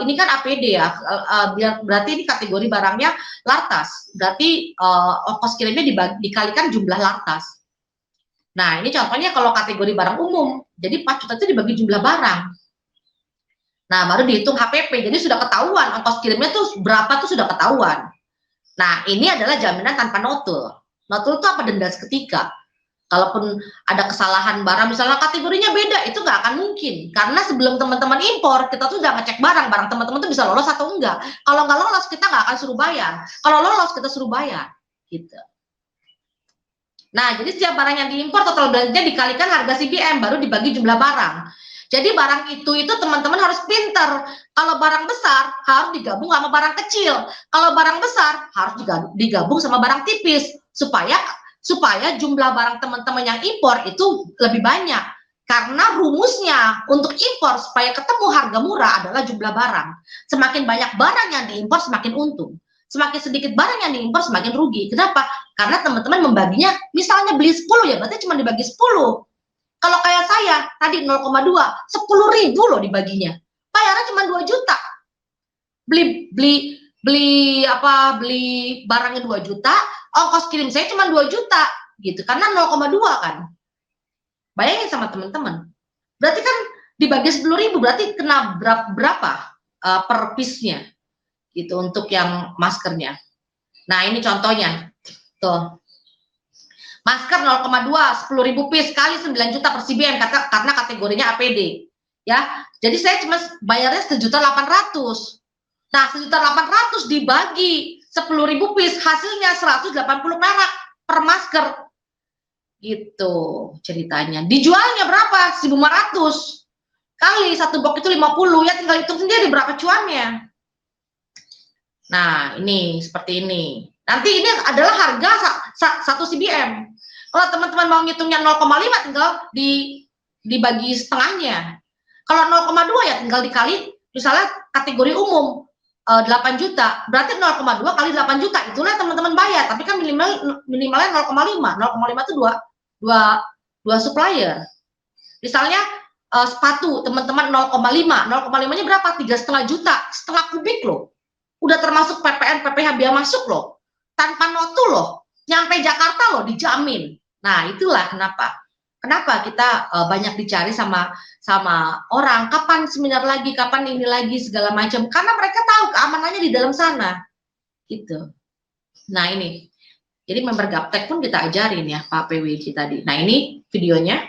ini kan APD ya, berarti ini kategori barangnya lartas, berarti ongkos kirimnya dikalikan jumlah lartas. Nah, ini contohnya kalau kategori barang umum, jadi 4 juta itu dibagi jumlah barang. Nah, baru dihitung HPP, jadi sudah ketahuan ongkos kirimnya tuh berapa tuh sudah ketahuan. Nah, ini adalah jaminan tanpa notul. Notul itu apa? Denda seketika. Kalaupun ada kesalahan barang, misalnya kategorinya beda, itu nggak akan mungkin. Karena sebelum teman-teman impor, kita tuh udah ngecek barang teman-teman tuh bisa lolos atau enggak. Kalau nggak lolos, kita nggak akan suruh bayar. Kalau lolos, kita suruh bayar. Gitu. Nah, jadi setiap barang yang diimpor, total belanjanya dikalikan harga CBM, baru dibagi jumlah barang. Jadi barang itu teman-teman harus pinter. Kalau barang besar, harus digabung sama barang kecil. Kalau barang besar, harus digabung sama barang tipis. Supaya jumlah barang teman-teman yang impor itu lebih banyak. Karena rumusnya untuk impor supaya ketemu harga murah adalah jumlah barang. Semakin banyak barang yang diimpor, semakin untung. Semakin sedikit barang yang diimpor, semakin rugi. Kenapa? Karena teman-teman membaginya, misalnya beli 10 ya, berarti cuma dibagi 10. Kalau kayak saya, tadi 0,2, 10.000 loh dibaginya. Bayarnya cuma 2 juta. Beli barangnya 2 juta, ongkos kirim saya cuma 2 juta gitu, karena 0,2 kan. Bayangin sama teman-teman. Berarti kan dibagi 10.000 berarti kena berapa per piece-nya gitu untuk yang maskernya. Nah, ini contohnya. Tuh. Masker 0,2, 10.000 piece kali 9 juta per CBM karena kategorinya APD. Ya. Jadi saya cuma bayarnya 1.800.000. Nah, 1.800.000 dibagi 10.000 piece, hasilnya 180 perak per masker. Gitu ceritanya. Dijualnya berapa? 1.500. Kali satu box itu 50, ya tinggal hitung sendiri berapa cuannya. Nah, ini seperti ini. Nanti ini adalah harga 1 CBM. Kalau teman-teman mau ngitungnya 0,5 tinggal dibagi setengahnya. Kalau 0,2 ya tinggal dikali, misalnya kategori umum 8 juta, berarti 0,2 kali 8 juta, itulah teman-teman bayar, tapi kan minimalnya 0,5. 0,5 itu dua supplier. Misalnya sepatu teman-teman 0,5, 0,5-nya berapa? 3,5 juta, setengah kubik loh. Udah termasuk PPN, PPH biaya masuk loh. Tanpa notul loh. Nyampe Jakarta loh dijamin. Nah, itulah kenapa kita banyak dicari sama orang, kapan seminar lagi, kapan ini lagi, segala macam. Karena mereka tahu keamanannya di dalam sana. Gitu. Nah, ini. Jadi member Gaptek pun kita ajarin ya, Pak PWG tadi. Nah, ini videonya.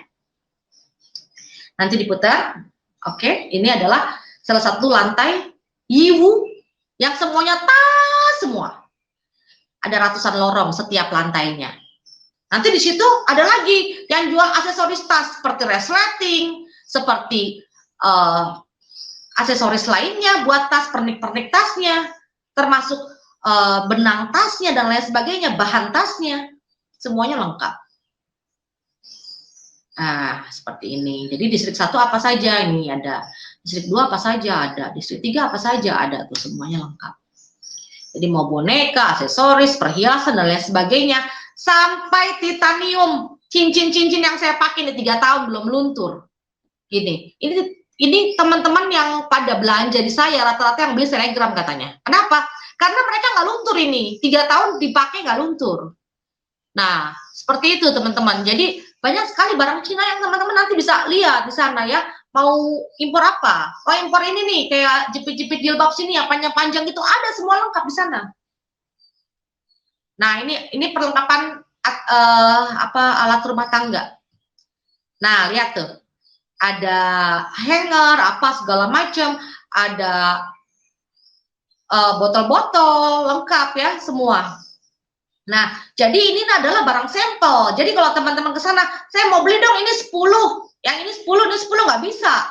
Nanti diputar. Oke, ini adalah salah satu lantai Yiwu yang semuanya tas semua. Ada ratusan lorong setiap lantainya. Nanti di situ ada lagi yang jual aksesoris tas seperti resleting, seperti aksesoris lainnya buat tas, pernik-pernik tasnya, termasuk benang tasnya dan lain sebagainya, bahan tasnya, semuanya lengkap. Nah, seperti ini. Jadi distrik 1 apa saja ini ada, distrik 2 apa saja ada, distrik 3 apa saja ada, tuh semuanya lengkap. Jadi mau boneka, aksesoris, perhiasan dan lain sebagainya, sampai titanium, cincin-cincin yang saya pakai ini 3 tahun belum luntur. Ini teman-teman yang pada belanja di saya rata-rata yang beli Telegram katanya. Kenapa? Karena mereka nggak luntur ini, 3 tahun dipakai nggak luntur. Nah, seperti itu teman-teman. Jadi banyak sekali barang Cina yang teman-teman nanti bisa lihat di sana ya. Mau impor apa? Oh, impor ini nih, kayak jepit-jepit jilbab sini yang panjang-panjang itu ada semua lengkap di sana. Nah, ini perlengkapan alat rumah tangga. Nah, lihat tuh. Ada hanger, apa segala macam, ada botol-botol lengkap ya semua. Nah, jadi ini adalah barang sampel. Jadi kalau teman-teman ke sana, saya mau beli dong ini 10, yang ini 10 nggak bisa.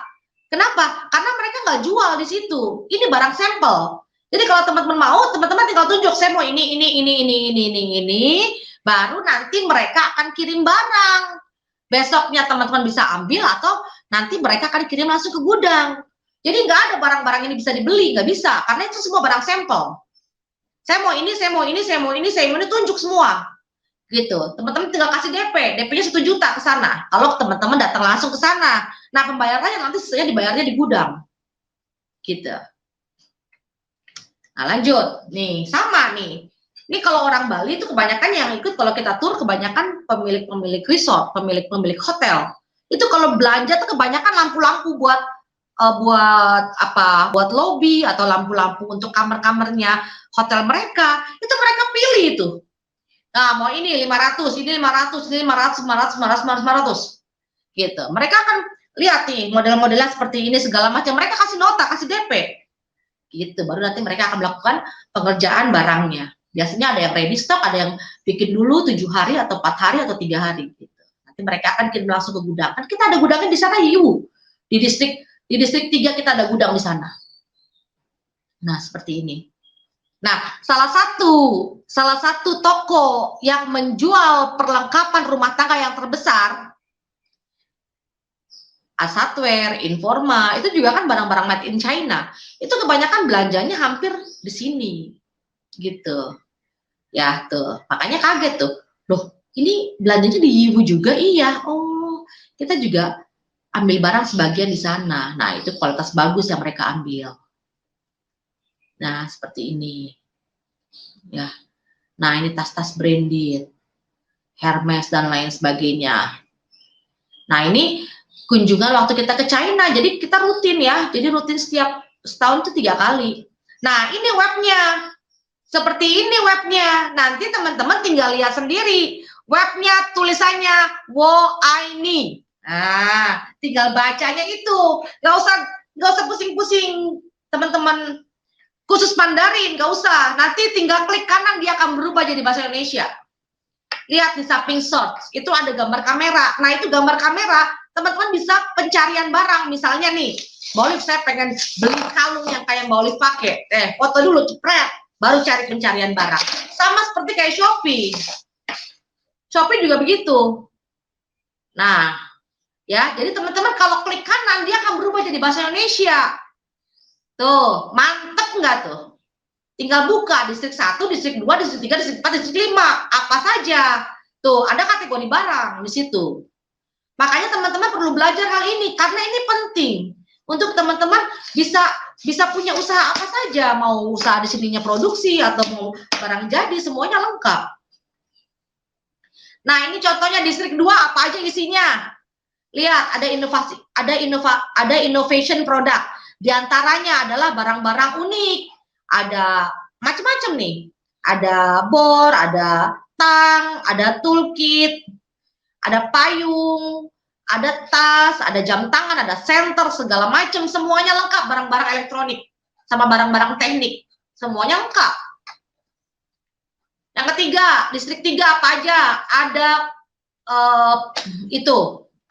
Kenapa? Karena mereka nggak jual di situ. Ini barang sampel. Jadi kalau teman-teman mau, teman-teman tinggal tunjuk, saya mau ini, baru nanti mereka akan kirim barang. Besoknya teman-teman bisa ambil atau nanti mereka akan kirim langsung ke gudang. Jadi nggak ada barang-barang ini bisa dibeli, nggak bisa, karena itu semua barang sampel. Saya mau ini, tunjuk semua. Gitu. Teman-teman tinggal kasih DP, DP-nya 1 juta ke sana. Kalau teman-teman datang langsung ke sana. Nah, pembayarannya nanti saya dibayarnya di gudang. Gitu. Nah, lanjut. Nih, sama nih. Ini kalau orang Bali itu kebanyakan yang ikut kalau kita tur kebanyakan pemilik-pemilik resort, pemilik-pemilik hotel. Itu kalau belanja tuh kebanyakan lampu-lampu buat buat lobby atau lampu-lampu untuk kamar-kamarnya hotel mereka. Itu mereka pilih itu. Nah, mau ini 500, ini 500, ini 500. Gitu. Mereka akan lihat nih model-modelnya seperti ini segala macam. Mereka kasih nota, kasih DP. Gitu. Baru nanti mereka akan melakukan pengerjaan barangnya. Biasanya ada yang ready stock, ada yang bikin dulu 7 hari atau 4 hari atau 3 hari gitu. Nanti mereka akan kirim langsung ke gudang. Kan kita ada gudangnya di sana, Di distrik 3 kita ada gudang di sana. Nah, seperti ini. Nah, salah satu toko yang menjual perlengkapan rumah tangga yang terbesar, Asatware, Informa, itu juga kan barang-barang made in China. Itu kebanyakan belanjanya hampir di sini. Gitu. Ya, tuh. Makanya kaget tuh. Loh, ini belanjanya di Yiwu juga? Iya. Oh, kita juga ambil barang sebagian di sana. Nah, itu kualitas bagus yang mereka ambil. Nah, seperti ini. Ya. Nah, ini tas-tas branded. Hermes dan lain sebagainya. Nah, ini kunjungan waktu kita ke China. Jadi kita rutin ya. Jadi rutin setiap setahun itu 3 kali. Nah, ini webnya. Seperti ini webnya. Nanti teman-teman tinggal lihat sendiri. Webnya tulisannya Wo Aini. Nah, tinggal bacanya itu. Nggak usah pusing-pusing teman-teman khusus Mandarin, nggak usah. Nanti tinggal klik kanan dia akan berubah jadi bahasa Indonesia. Lihat di samping search, itu ada gambar kamera. Nah, itu gambar kamera, teman-teman bisa pencarian barang. Misalnya nih, Mbak Olive saya pengen beli kalung yang kayak Mbak Olive pakai. Foto dulu, cepret, baru cari pencarian barang. Sama seperti kayak Shopee. Shopee juga begitu. Nah, ya, jadi teman-teman kalau klik kanan dia akan berubah jadi bahasa Indonesia. Tuh, mantep nggak tuh? Tinggal buka distrik 1, distrik 2, distrik 3, distrik 4, distrik 5, apa saja. Tuh, ada kategori barang di situ. Makanya teman-teman perlu belajar hal ini karena ini penting untuk teman-teman bisa punya usaha apa saja, mau usaha di sininya produksi atau mau barang jadi, semuanya lengkap. Nah, ini contohnya distrik 2 apa aja isinya. Lihat, ada innovation product. Di antaranya adalah barang-barang unik. Ada macam-macam nih. Ada bor, ada tang, ada toolkit, ada payung, ada tas, ada jam tangan, ada senter, segala macam. Semuanya lengkap, barang-barang elektronik sama barang-barang teknik. Semuanya lengkap. Yang ketiga, distrik 3 apa aja? Ada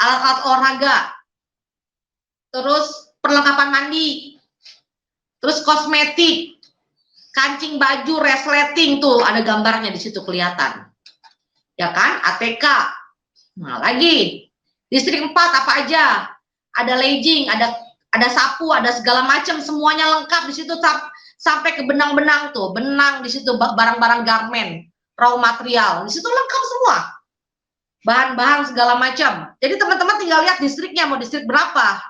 alat-alat olahraga. Terus perlengkapan mandi, terus kosmetik, kancing baju, resleting, tuh ada gambarnya di situ kelihatan, ya kan? ATK. Nah, lagi distrik 4 apa aja? Ada legging, ada sapu, ada segala macam, semuanya lengkap di situ sampai ke benang-benang tuh, benang di situ, barang-barang garment, raw material, di situ lengkap semua, bahan-bahan segala macam. Jadi teman-teman tinggal lihat distriknya mau distrik berapa.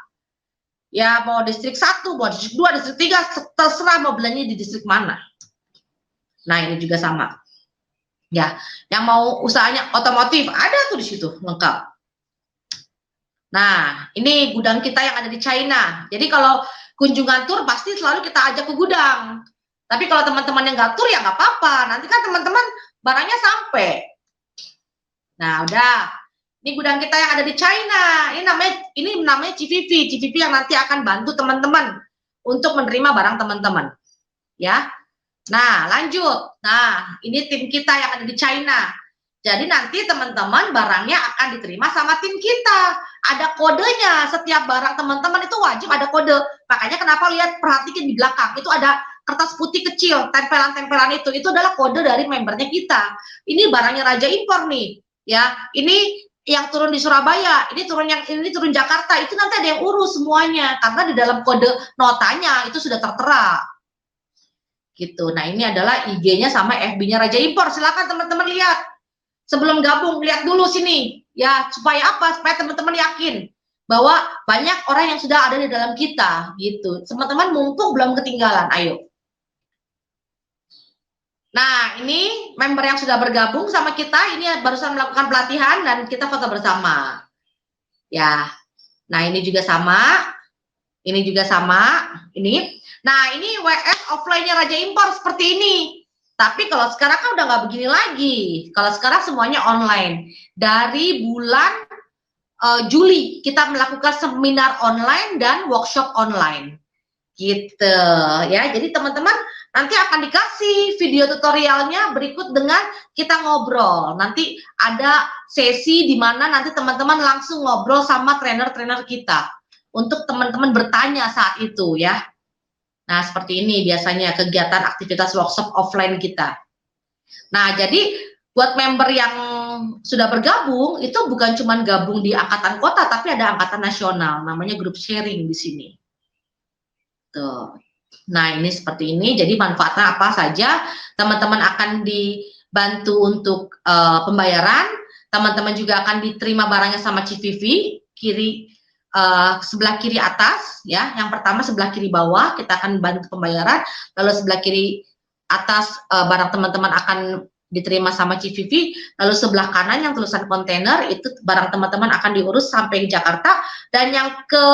Ya, mau distrik 1, mau distrik 2, distrik 3, terserah mau belanja di distrik mana. Nah, ini juga sama. Ya, yang mau usahanya otomotif, ada tuh di situ, lengkap. Nah, ini gudang kita yang ada di China. Jadi kalau kunjungan tur pasti selalu kita ajak ke gudang. Tapi kalau teman-teman yang nggak tur ya nggak apa-apa. Nanti kan teman-teman barangnya sampai. Nah, udah. Ini gudang kita yang ada di China. Ini namanya CVV. CVV yang nanti akan bantu teman-teman untuk menerima barang teman-teman. Ya. Nah, lanjut. Nah, ini tim kita yang ada di China. Jadi nanti teman-teman barangnya akan diterima sama tim kita. Ada kodenya, setiap barang teman-teman itu wajib ada kode. Makanya kenapa lihat, perhatikan di belakang, itu ada kertas putih kecil, tempelan-tempelan itu adalah kode dari membernya kita. Ini barangnya Raja Impor nih, ya. Ini yang turun di Surabaya, ini turun Jakarta, itu nanti ada yang urus semuanya, karena di dalam kode notanya itu sudah tertera. Gitu. Nah, ini adalah IG-nya sama FB-nya Raja Impor. Silakan teman-teman lihat. Sebelum gabung, lihat dulu sini, ya, supaya apa? Supaya teman-teman yakin bahwa banyak orang yang sudah ada di dalam kita, gitu. Teman-teman mumpung belum ketinggalan, ayo. Nah, ini member yang sudah bergabung sama kita, ini barusan melakukan pelatihan dan kita foto bersama. Ya, nah ini juga sama, ini juga sama, ini. Nah, ini WF offline-nya Raja Impor seperti ini. Tapi kalau sekarang kan udah nggak begini lagi. Kalau sekarang semuanya online. Dari bulan Juli kita melakukan seminar online dan workshop online. Gitu ya. Jadi teman-teman nanti akan dikasih video tutorialnya berikut dengan kita ngobrol. Nanti ada sesi di mana nanti teman-teman langsung ngobrol sama trainer-trainer kita. Untuk teman-teman bertanya saat itu ya. Nah, seperti ini biasanya kegiatan aktivitas workshop offline kita. Nah, jadi buat member yang sudah bergabung, itu bukan cuma gabung di angkatan kota, tapi ada angkatan nasional, namanya group sharing di sini. Tuh. Nah, ini seperti ini, jadi manfaatnya apa saja, teman-teman akan dibantu untuk pembayaran, teman-teman juga akan diterima barangnya sama CVV, sebelah kiri atas, ya. Yang pertama sebelah kiri bawah kita akan bantu pembayaran, lalu sebelah kiri atas barang teman-teman akan diterima sama CVV, lalu sebelah kanan yang tulisan kontainer itu barang teman-teman akan diurus sampai di Jakarta, dan yang ke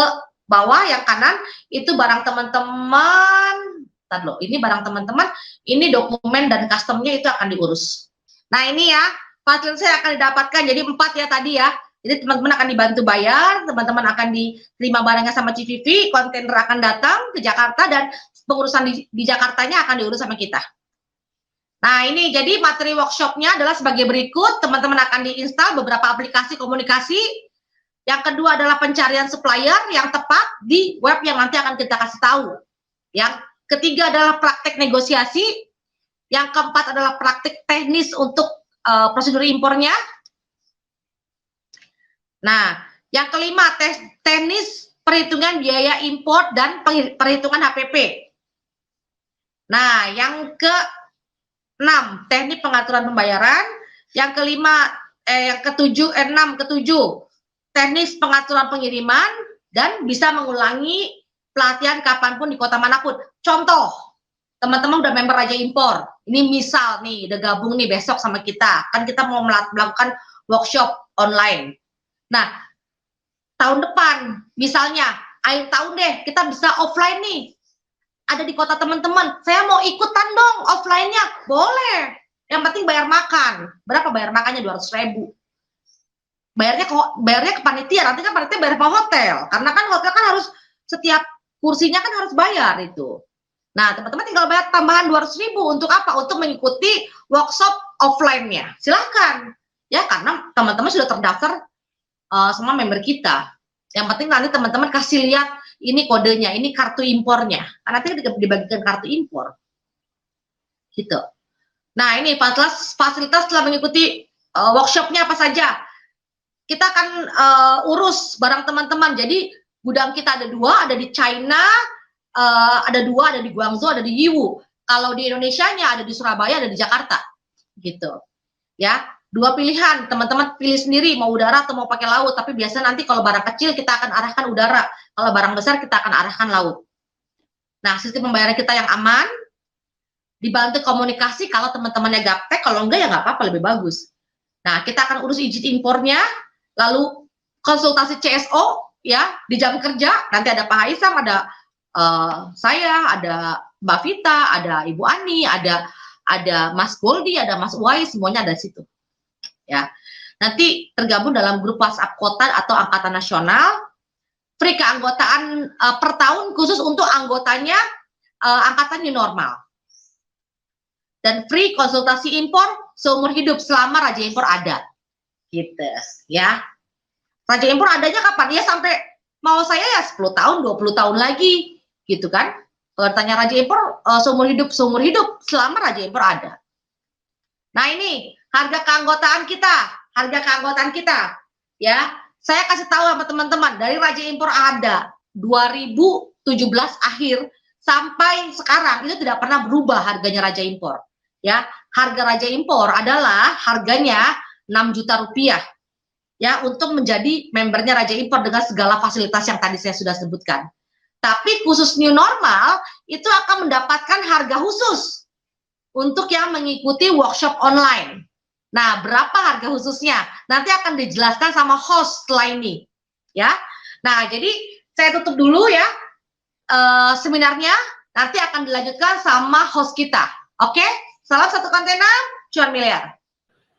bawah yang kanan itu barang teman-teman. Ini barang teman-teman, ini dokumen dan customnya itu akan diurus. Nah, ini ya fasilitas akan didapatkan, jadi 4 ya tadi ya. Jadi teman-teman akan dibantu bayar, teman-teman akan diterima barangnya sama CVV, kontainer akan datang ke Jakarta, dan pengurusan di Jakartanya akan diurus sama kita. Nah, ini jadi materi workshopnya adalah sebagai berikut, teman-teman akan diinstal beberapa aplikasi komunikasi. Yang kedua adalah pencarian supplier yang tepat di web yang nanti akan kita kasih tahu. Yang ketiga adalah praktek negosiasi. Yang keempat adalah praktek teknis untuk prosedur impornya. Nah, yang kelima, teknis perhitungan biaya import dan perhitungan HPP. Nah, yang ke-6, teknik pengaturan pembayaran. Yang ketujuh, teknis pengaturan pengiriman dan bisa mengulangi pelatihan kapanpun di kota manapun. Contoh, teman-teman udah member Raja Impor. Ini misal nih, udah gabung nih besok sama kita. Kan kita mau melakukan workshop online. Nah, tahun depan, misalnya, akhir tahun deh, kita bisa offline nih. Ada di kota teman-teman, saya mau ikutan dong offline-nya. Boleh. Yang penting bayar makan. Berapa bayar makannya? 200.000. Bayarnya ke panitia, nanti kan panitia bayar ke hotel. Karena kan hotel kan harus, setiap kursinya kan harus bayar itu. Nah, teman-teman tinggal bayar tambahan 200.000 untuk apa? Untuk mengikuti workshop offline-nya. Silahkan. Ya, karena teman-teman sudah terdaftar semua member kita. Yang penting nanti teman-teman kasih lihat ini kodenya, ini kartu impornya. Karena nanti dibagikan kartu impor. Gitu. Nah, ini fasilitas setelah mengikuti workshopnya apa saja. Kita akan urus barang teman-teman. Jadi gudang kita ada 2, ada di China, ada 2, ada di Guangzhou, ada di Yiwu. Kalau di Indonesianya ada di Surabaya, ada di Jakarta. Gitu. Ya. 2 pilihan, teman-teman pilih sendiri mau udara atau mau pakai laut, tapi biasanya nanti kalau barang kecil kita akan arahkan udara, kalau barang besar kita akan arahkan laut. Nah, sistem pembayaran kita yang aman, dibantu komunikasi kalau teman-temannya gaptek, kalau enggak ya nggak apa-apa, lebih bagus. Nah, kita akan urus izin impornya, lalu konsultasi CSO ya di jam kerja, nanti ada Pak Haisam, ada saya, ada Mbak Vita, ada Ibu Ani, ada Mas Goldi, ada Mas Wai, semuanya ada di situ. Ya, nanti tergabung dalam grup WhatsApp kota atau angkatan nasional, free keanggotaan per tahun khusus untuk anggotanya angkatan new normal, dan free konsultasi impor seumur hidup selama Raja Impor ada. Gitu ya. Raja Impor adanya kapan? Ya sampai mau saya ya 10 tahun, 20 tahun lagi gitu kan. Kalau tanya Raja Impor seumur hidup selama Raja Impor ada. Nah, ini harga keanggotaan kita ya. Saya kasih tahu sama teman-teman, dari Raja Impor ada 2017 akhir sampai sekarang itu tidak pernah berubah harganya Raja Impor. Ya, harga Raja Impor adalah harganya 6 juta rupiah. Ya, untuk menjadi membernya Raja Impor dengan segala fasilitas yang tadi saya sudah sebutkan. Tapi khusus new normal itu akan mendapatkan harga khusus untuk yang mengikuti workshop online. Nah, berapa harga khususnya? Nanti akan dijelaskan sama host setelah ini, ya. Nah, jadi saya tutup dulu ya seminarnya. Nanti akan dilanjutkan sama host kita. Oke? Salam satu kontainer, cuan miliar.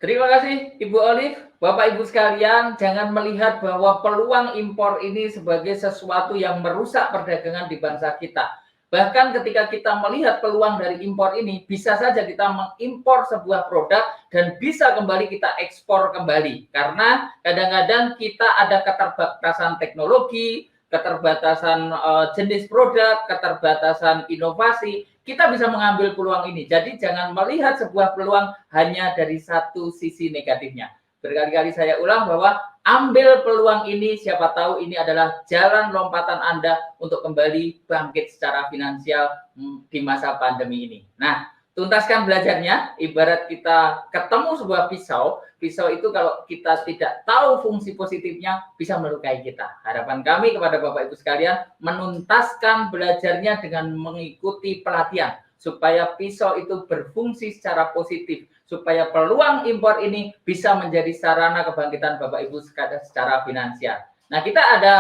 Terima kasih Ibu Olive. Bapak Ibu sekalian, jangan melihat bahwa peluang impor ini sebagai sesuatu yang merusak perdagangan di bangsa kita. Bahkan ketika kita melihat peluang dari impor ini, bisa saja kita mengimpor sebuah produk dan bisa kembali kita ekspor kembali. Karena kadang-kadang kita ada keterbatasan teknologi, keterbatasan jenis produk, keterbatasan inovasi. Kita bisa mengambil peluang ini. Jadi jangan melihat sebuah peluang hanya dari satu sisi negatifnya. Berkali-kali saya ulang bahwa ambil peluang ini, siapa tahu ini adalah jalan lompatan Anda untuk kembali bangkit secara finansial di masa pandemi ini. Nah, tuntaskan belajarnya, ibarat kita ketemu sebuah pisau, pisau itu kalau kita tidak tahu fungsi positifnya bisa melukai kita. Harapan kami kepada Bapak Ibu sekalian, menuntaskan belajarnya dengan mengikuti pelatihan, supaya pisau itu berfungsi secara positif, supaya peluang impor ini bisa menjadi sarana kebangkitan Bapak Ibu secara finansial. Nah, kita ada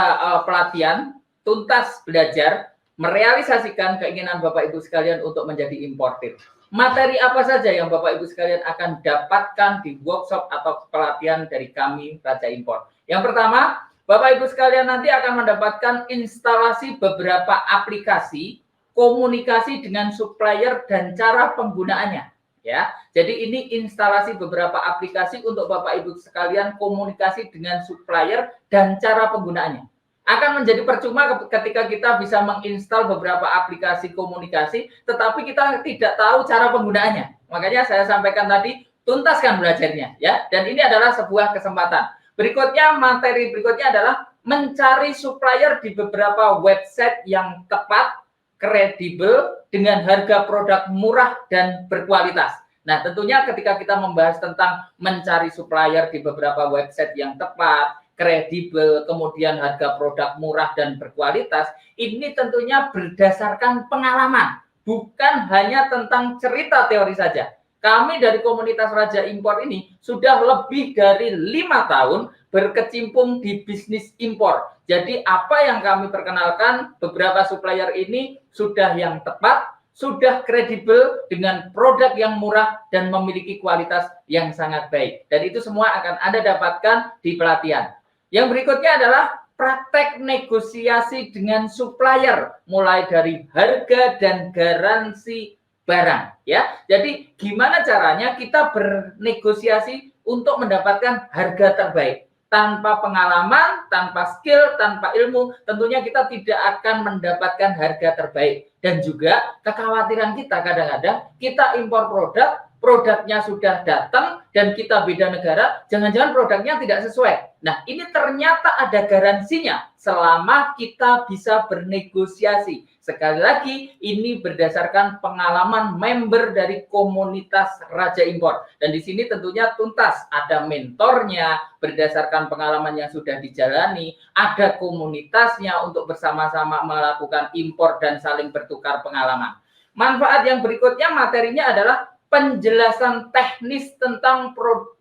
pelatihan tuntas belajar merealisasikan keinginan Bapak Ibu sekalian untuk menjadi importir. Materi apa saja yang Bapak Ibu sekalian akan dapatkan di workshop atau pelatihan dari kami Raja Impor? Yang pertama, Bapak Ibu sekalian nanti akan mendapatkan instalasi beberapa aplikasi komunikasi dengan supplier dan cara penggunaannya. Ya, jadi ini instalasi beberapa aplikasi untuk Bapak Ibu sekalian komunikasi dengan supplier dan cara penggunaannya. Akan menjadi percuma ketika kita bisa menginstal beberapa aplikasi komunikasi, tetapi kita tidak tahu cara penggunaannya. Makanya saya sampaikan tadi, tuntaskan belajarnya, ya. Dan ini adalah sebuah kesempatan. Berikutnya, materi berikutnya adalah mencari supplier di beberapa website yang tepat, kredibel, dengan harga produk murah dan berkualitas. Nah, tentunya ketika kita membahas tentang mencari supplier di beberapa website yang tepat, kredibel, kemudian harga produk murah dan berkualitas, ini tentunya berdasarkan pengalaman, bukan hanya tentang cerita teori saja. Kami dari komunitas Raja Impor ini sudah lebih dari 5 tahun berkecimpung di bisnis impor. Jadi apa yang kami perkenalkan, beberapa supplier ini sudah yang tepat, sudah kredibel dengan produk yang murah dan memiliki kualitas yang sangat baik. Dan itu semua akan Anda dapatkan di pelatihan. Yang berikutnya adalah praktek negosiasi dengan supplier, mulai dari harga dan garansi barang, ya. Jadi gimana caranya kita bernegosiasi untuk mendapatkan harga terbaik? Tanpa pengalaman, tanpa skill, tanpa ilmu, tentunya kita tidak akan mendapatkan harga terbaik. Dan juga kekhawatiran kita kadang-kadang kita impor produk, produknya sudah datang dan kita beda negara, jangan-jangan produknya tidak sesuai. Nah, ini ternyata ada garansinya selama kita bisa bernegosiasi. Sekali lagi, ini berdasarkan pengalaman member dari komunitas Raja Impor. Dan di sini tentunya tuntas, ada mentornya berdasarkan pengalaman yang sudah dijalani, ada komunitasnya untuk bersama-sama melakukan impor dan saling bertukar pengalaman. Manfaat yang berikutnya materinya adalah penjelasan teknis tentang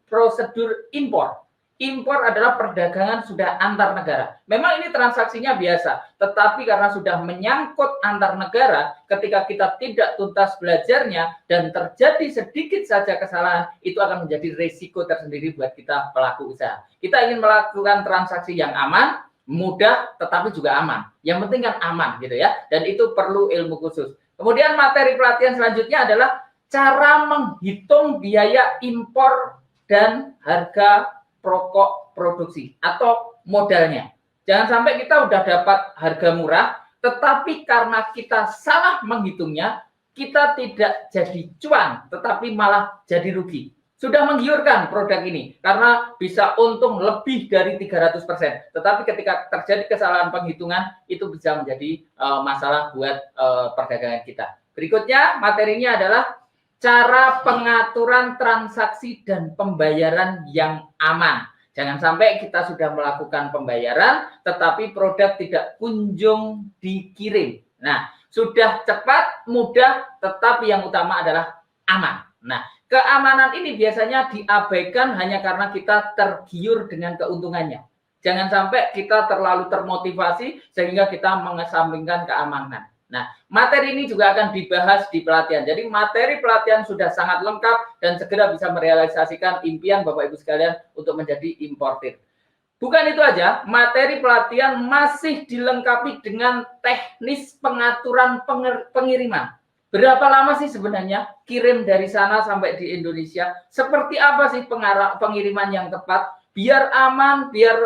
prosedur impor. Impor adalah perdagangan sudah antar negara. Memang ini transaksinya biasa, tetapi karena sudah menyangkut antar negara, ketika kita tidak tuntas belajarnya dan terjadi sedikit saja kesalahan, itu akan menjadi risiko tersendiri buat kita pelaku usaha. Kita ingin melakukan transaksi yang aman, mudah, tetapi juga aman. Yang penting kan aman gitu ya, dan itu perlu ilmu khusus. Kemudian materi pelatihan selanjutnya adalah cara menghitung biaya impor dan harga pokok produksi atau modalnya. Jangan sampai kita udah dapat harga murah, tetapi karena kita salah menghitungnya, kita tidak jadi cuan, tetapi malah jadi rugi. Sudah menggiurkan produk ini karena bisa untung lebih dari 300%. Tetapi ketika terjadi kesalahan penghitungan, itu bisa menjadi masalah buat perdagangan kita. Berikutnya materinya adalah cara pengaturan transaksi dan pembayaran yang aman. Jangan sampai kita sudah melakukan pembayaran, tetapi produk tidak kunjung dikirim. Nah, sudah cepat, mudah, tetapi yang utama adalah aman. Nah, keamanan ini biasanya diabaikan hanya karena kita tergiur dengan keuntungannya. Jangan sampai kita terlalu termotivasi sehingga kita mengesampingkan keamanan. Nah, materi ini juga akan dibahas di pelatihan. Jadi materi pelatihan sudah sangat lengkap dan segera bisa merealisasikan impian Bapak Ibu sekalian untuk menjadi importir. Bukan itu aja, materi pelatihan masih dilengkapi dengan teknis pengaturan pengiriman. Berapa lama sih sebenarnya kirim dari sana sampai di Indonesia? Seperti apa sih pengiriman yang tepat? Biar aman, biar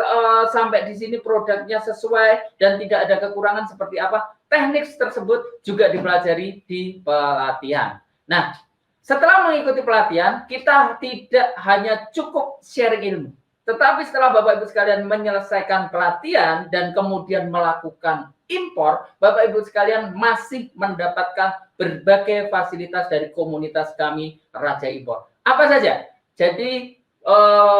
sampai di sini produknya sesuai dan tidak ada kekurangan seperti apa? Teknik tersebut juga dipelajari di pelatihan. Nah, setelah mengikuti pelatihan, kita tidak hanya cukup sharing ilmu. Tetapi setelah Bapak Ibu sekalian menyelesaikan pelatihan dan kemudian melakukan impor, Bapak Ibu sekalian masih mendapatkan berbagai fasilitas dari komunitas kami Raja Impor. Apa saja? Jadi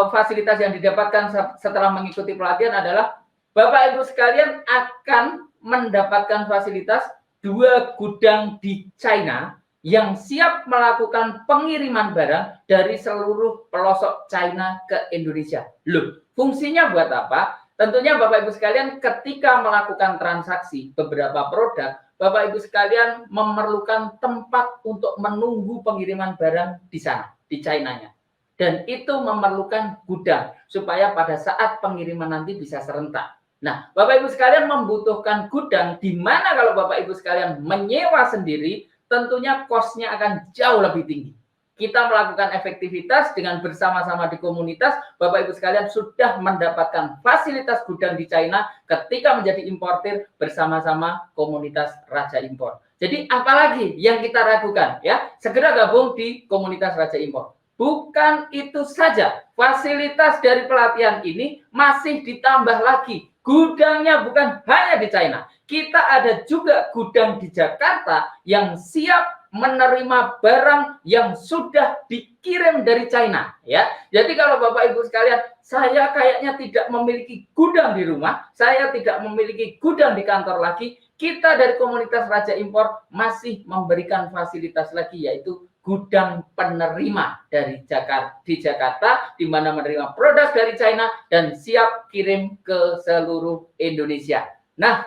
fasilitas yang didapatkan setelah mengikuti pelatihan adalah Bapak Ibu sekalian akan mendapatkan fasilitas 2 gudang di China yang siap melakukan pengiriman barang dari seluruh pelosok China ke Indonesia. Loh, fungsinya buat apa? Tentunya Bapak Ibu sekalian ketika melakukan transaksi beberapa produk, Bapak Ibu sekalian memerlukan tempat untuk menunggu pengiriman barang di sana, di China-nya. Dan itu memerlukan gudang supaya pada saat pengiriman nanti bisa serentak. Nah, Bapak Ibu sekalian membutuhkan gudang di mana kalau Bapak Ibu sekalian menyewa sendiri, tentunya cost-nya akan jauh lebih tinggi. Kita melakukan efektivitas dengan bersama-sama di komunitas, Bapak Ibu sekalian sudah mendapatkan fasilitas gudang di China ketika menjadi importir bersama-sama komunitas Raja Impor. Jadi apalagi yang kita ragukan ya, segera gabung di komunitas Raja Impor. Bukan itu saja, fasilitas dari pelatihan ini masih ditambah lagi. Gudangnya bukan hanya di China. Kita ada juga gudang di Jakarta yang siap menerima barang yang sudah dikirim dari China. Ya, jadi kalau Bapak Ibu sekalian, saya kayaknya tidak memiliki gudang di rumah, saya tidak memiliki gudang di kantor lagi. Kita dari komunitas Raja Impor masih memberikan fasilitas lagi, yaitu gudang penerima dari Jakarta, di mana menerima produk dari China dan siap kirim ke seluruh Indonesia. Nah,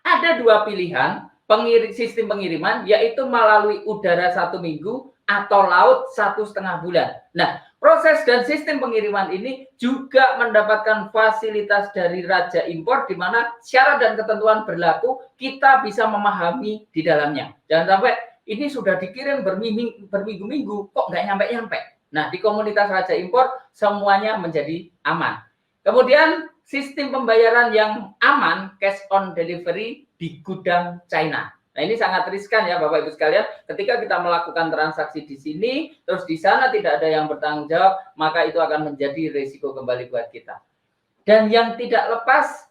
ada 2 pilihan sistem pengiriman, yaitu melalui udara 1 minggu atau laut 1,5 bulan. Nah, proses dan sistem pengiriman ini juga mendapatkan fasilitas dari Raja Impor, di mana syarat dan ketentuan berlaku, kita bisa memahami di dalamnya. Jangan sampai ini sudah dikirim berminggu-minggu, kok nggak nyampe-nyampe. Nah, di komunitas Raja Impor semuanya menjadi aman. Kemudian sistem pembayaran yang aman, cash on delivery di gudang China. Nah, ini sangat riskan ya Bapak Ibu sekalian. Ketika kita melakukan transaksi di sini, terus di sana tidak ada yang bertanggung jawab, maka itu akan menjadi risiko kembali buat kita. Dan yang tidak lepas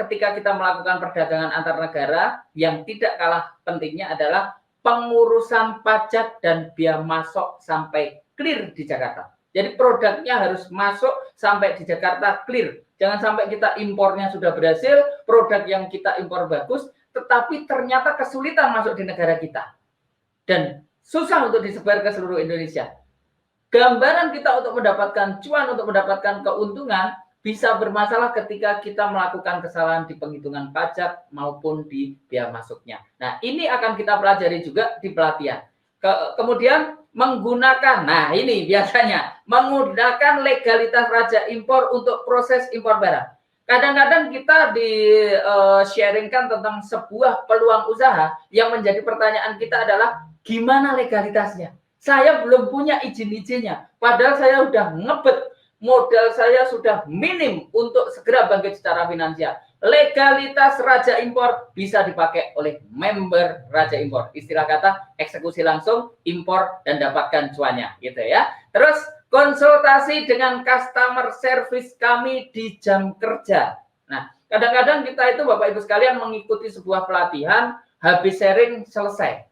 ketika kita melakukan perdagangan antar negara, yang tidak kalah pentingnya adalah pengurusan pajak dan biaya masuk sampai clear di Jakarta. Jadi produknya harus masuk sampai di Jakarta clear. Jangan sampai kita impornya sudah berhasil, produk yang kita impor bagus, tetapi ternyata kesulitan masuk di negara kita. Dan susah untuk disebar ke seluruh Indonesia. Gambaran kita untuk mendapatkan cuan, untuk mendapatkan keuntungan, bisa bermasalah ketika kita melakukan kesalahan di penghitungan pajak maupun di biaya masuknya. Nah, ini akan kita pelajari juga di pelatihan. Kemudian menggunakan, nah ini biasanya, menggunakan legalitas Raja Impor untuk proses impor barang. Kadang-kadang kita sharingkan tentang sebuah peluang usaha yang menjadi pertanyaan kita adalah gimana legalitasnya? Saya belum punya izin-izinnya, padahal saya udah ngebet, modal saya sudah minim untuk segera bangkit secara finansial. Legalitas Raja Impor bisa dipakai oleh member Raja Impor. Istilah kata eksekusi langsung, impor dan dapatkan cuannya, gitu ya. Terus konsultasi dengan customer service kami di jam kerja. Nah, kadang-kadang kita itu Bapak Ibu sekalian mengikuti sebuah pelatihan, habis sharing selesai.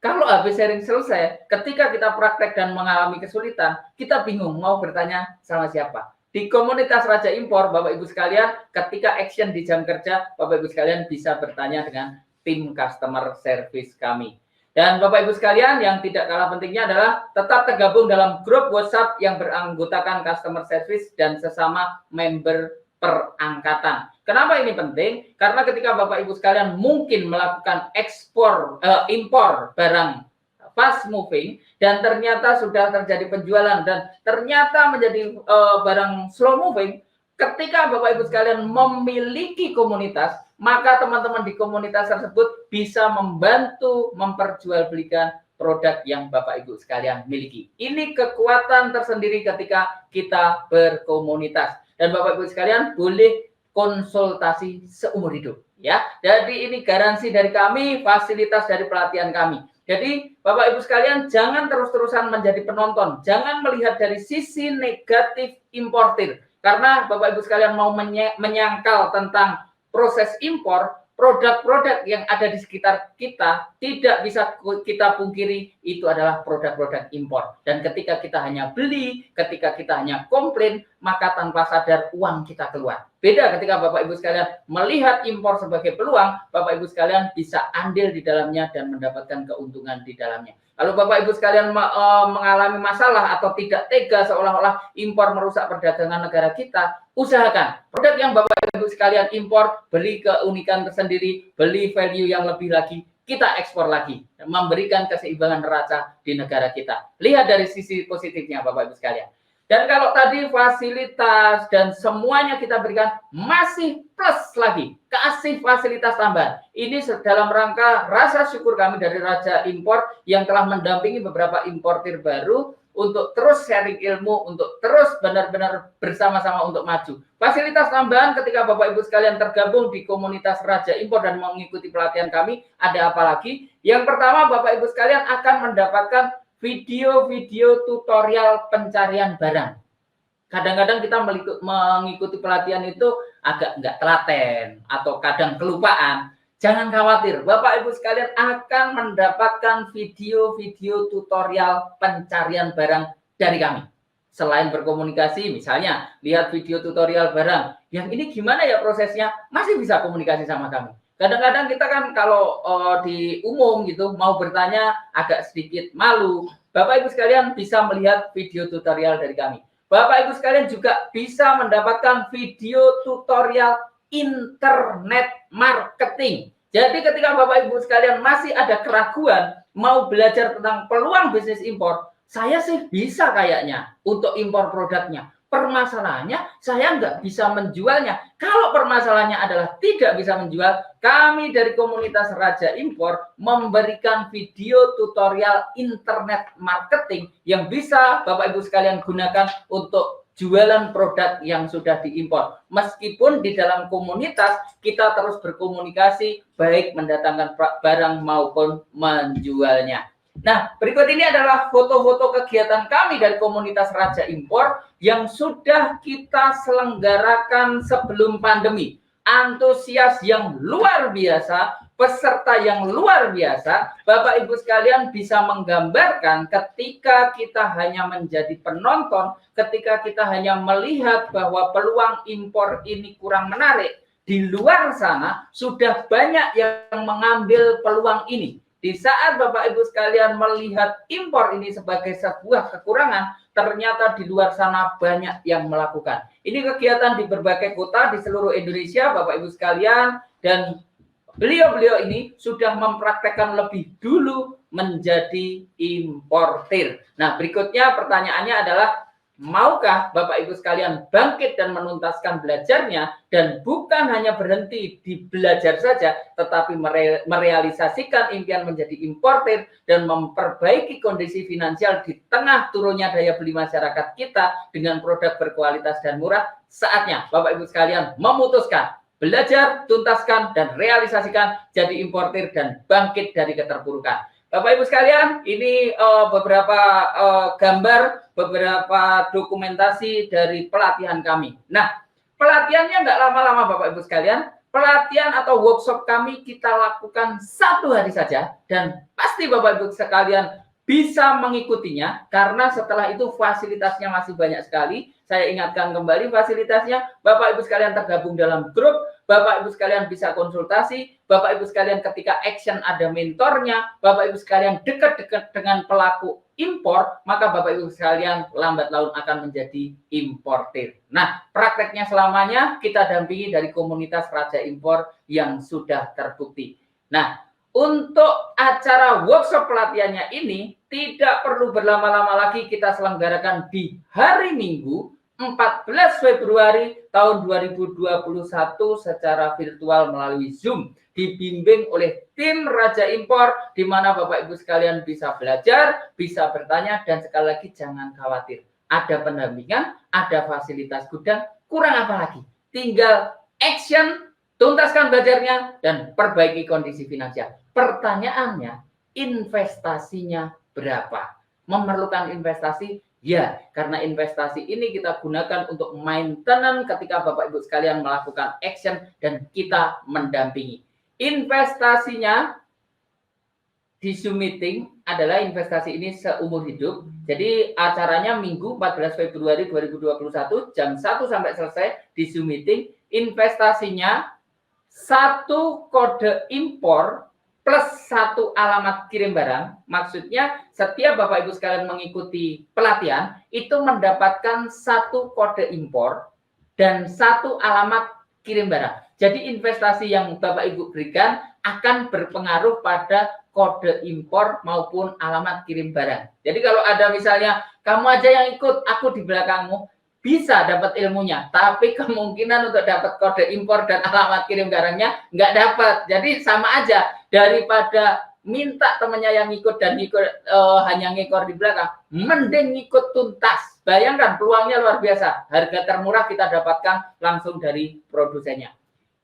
Kalau habis sharing selesai, ketika kita praktek dan mengalami kesulitan, kita bingung mau bertanya sama siapa. Di komunitas Raja Impor, Bapak Ibu sekalian, ketika action di jam kerja, Bapak Ibu sekalian bisa bertanya dengan tim customer service kami. Dan Bapak Ibu sekalian, yang tidak kalah pentingnya adalah tetap tergabung dalam grup WhatsApp yang beranggotakan customer service dan sesama member perangkatan. Kenapa ini penting? Karena ketika Bapak Ibu sekalian mungkin melakukan impor barang fast moving dan ternyata sudah terjadi penjualan dan ternyata menjadi barang slow moving, ketika Bapak Ibu sekalian memiliki komunitas, maka teman-teman di komunitas tersebut bisa membantu memperjualbelikan produk yang Bapak Ibu sekalian miliki. Ini kekuatan tersendiri ketika kita berkomunitas. Dan Bapak Ibu sekalian boleh konsultasi seumur hidup, ya. Jadi ini garansi dari kami, fasilitas dari pelatihan kami. Jadi Bapak Ibu sekalian jangan terus-terusan menjadi penonton, jangan melihat dari sisi negatif importir. Karena Bapak Ibu sekalian mau menyangkal tentang proses impor, produk-produk yang ada di sekitar kita tidak bisa kita pungkiri itu adalah produk-produk impor. Dan ketika kita hanya beli, ketika kita hanya komplain, maka tanpa sadar uang kita keluar. Beda ketika Bapak Ibu sekalian melihat impor sebagai peluang, Bapak Ibu sekalian bisa andil di dalamnya dan mendapatkan keuntungan di dalamnya. Kalau Bapak Ibu sekalian mengalami masalah atau tidak tega seolah-olah impor merusak perdagangan negara kita, usahakan produk yang Bapak Ibu sekalian impor, beli keunikan tersendiri, beli value yang lebih lagi, kita ekspor lagi, memberikan keseimbangan neraca di negara kita. Lihat dari sisi positifnya Bapak Ibu sekalian. Dan kalau tadi fasilitas dan semuanya kita berikan, masih plus lagi, kasih fasilitas tambahan. Ini dalam rangka rasa syukur kami dari Raja Impor yang telah mendampingi beberapa importir baru untuk terus sharing ilmu, untuk terus benar-benar bersama-sama untuk maju. Fasilitas tambahan ketika Bapak Ibu sekalian tergabung di komunitas Raja Impor dan mengikuti pelatihan kami, ada apa lagi? Yang pertama, Bapak Ibu sekalian akan mendapatkan video-video tutorial pencarian barang. Kadang-kadang kita mengikuti pelatihan itu agak nggak telaten atau kadang kelupaan. Jangan khawatir, Bapak Ibu sekalian akan mendapatkan video-video tutorial pencarian barang dari kami. Selain berkomunikasi, misalnya lihat video tutorial barang, yang ini gimana ya prosesnya, masih bisa komunikasi sama kami. Kadang-kadang kita kan kalau di umum gitu mau bertanya agak sedikit malu. Bapak Ibu sekalian bisa melihat video tutorial dari kami. Bapak Ibu sekalian juga bisa mendapatkan video tutorial internet marketing. Jadi ketika Bapak Ibu sekalian masih ada keraguan mau belajar tentang peluang bisnis impor, saya sih bisa kayaknya untuk impor produknya. Permasalahannya saya nggak bisa menjualnya. Kalau permasalahannya adalah tidak bisa menjual, kami dari komunitas Raja Impor memberikan video tutorial internet marketing yang bisa Bapak Ibu sekalian gunakan untuk jualan produk yang sudah diimpor. Meskipun di dalam komunitas kita terus berkomunikasi baik mendatangkan barang maupun menjualnya. Nah, berikut ini adalah foto-foto kegiatan kami dari komunitas Raja Impor yang sudah kita selenggarakan sebelum pandemi. Antusias yang luar biasa, peserta yang luar biasa. Bapak Ibu sekalian bisa menggambarkan ketika kita hanya menjadi penonton, ketika kita hanya melihat bahwa peluang impor ini kurang menarik. Di luar sana sudah banyak yang mengambil peluang ini. Di saat Bapak Ibu sekalian melihat impor ini sebagai sebuah kekurangan, ternyata di luar sana banyak yang melakukan. Ini kegiatan di berbagai kota di seluruh Indonesia, Bapak Ibu sekalian, dan beliau-beliau ini sudah mempraktekkan lebih dulu menjadi importir. Nah, berikutnya pertanyaannya adalah Maukah Bapak Ibu sekalian bangkit dan menuntaskan belajarnya dan bukan hanya berhenti di belajar saja, tetapi merealisasikan impian menjadi importir dan memperbaiki kondisi finansial di tengah turunnya daya beli masyarakat kita dengan produk berkualitas dan murah? Saatnya Bapak Ibu sekalian memutuskan belajar, tuntaskan, dan realisasikan jadi importir dan bangkit dari keterpurukan. Bapak Ibu sekalian, ini beberapa gambar, beberapa dokumentasi dari pelatihan kami. Nah, pelatihannya nggak lama-lama Bapak Ibu sekalian. Pelatihan atau workshop kami kita lakukan 1 hari saja, dan pasti Bapak Ibu sekalian bisa mengikutinya, karena setelah itu fasilitasnya masih banyak sekali. Saya ingatkan kembali fasilitasnya, Bapak Ibu sekalian tergabung dalam grup, Bapak Ibu sekalian bisa konsultasi, Bapak Ibu sekalian ketika action ada mentornya, Bapak Ibu sekalian dekat-dekat dengan pelaku impor, maka Bapak Ibu sekalian lambat laun akan menjadi importir. Nah, prakteknya selamanya kita dampingi dari komunitas Raja Impor yang sudah terbukti. Nah, untuk acara workshop pelatihannya ini tidak perlu berlama-lama lagi, kita selenggarakan di hari Minggu 14 Februari tahun 2021 secara virtual melalui Zoom, dibimbing oleh tim Raja Impor, di mana Bapak Ibu sekalian bisa belajar, bisa bertanya, dan sekali lagi jangan khawatir, ada pendampingan, ada fasilitas gudang, kurang apa lagi? Tinggal action, tuntaskan belajarnya, dan perbaiki kondisi finansial. Pertanyaannya, investasinya berapa? Memerlukan investasi? Ya, karena investasi ini kita gunakan untuk maintenance ketika Bapak Ibu sekalian melakukan action dan kita mendampingi. Investasinya di Zoom meeting adalah investasi ini seumur hidup. Jadi acaranya Minggu 14 Februari 2021 jam 1 sampai selesai di Zoom meeting. Investasinya 1 kode impor plus 1 alamat kirim barang. Maksudnya setiap Bapak Ibu sekalian mengikuti pelatihan itu mendapatkan 1 kode impor dan 1 alamat kirim barang. Jadi investasi yang Bapak Ibu berikan akan berpengaruh pada kode impor maupun alamat kirim barang. Jadi kalau ada misalnya kamu aja yang ikut, aku di belakangmu, bisa dapat ilmunya, tapi kemungkinan untuk dapat kode impor dan alamat kirim barangnya nggak dapat. Jadi sama aja, daripada minta temannya yang ikut dan hanya ngikor di belakang, mending ngikut tuntas. Bayangkan peluangnya luar biasa, harga termurah kita dapatkan langsung dari produsennya.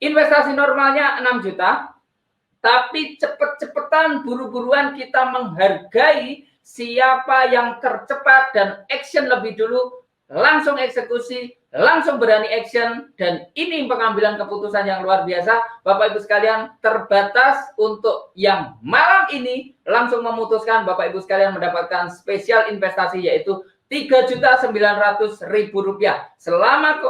Investasi normalnya 6 juta, tapi cepet-cepetan, buru-buruan kita menghargai siapa yang tercepat dan action lebih dulu, langsung eksekusi, langsung berani action, dan ini pengambilan keputusan yang luar biasa. Bapak Ibu sekalian, terbatas untuk yang malam ini langsung memutuskan Bapak Ibu sekalian mendapatkan spesial investasi yaitu Rp3.900.000. Selama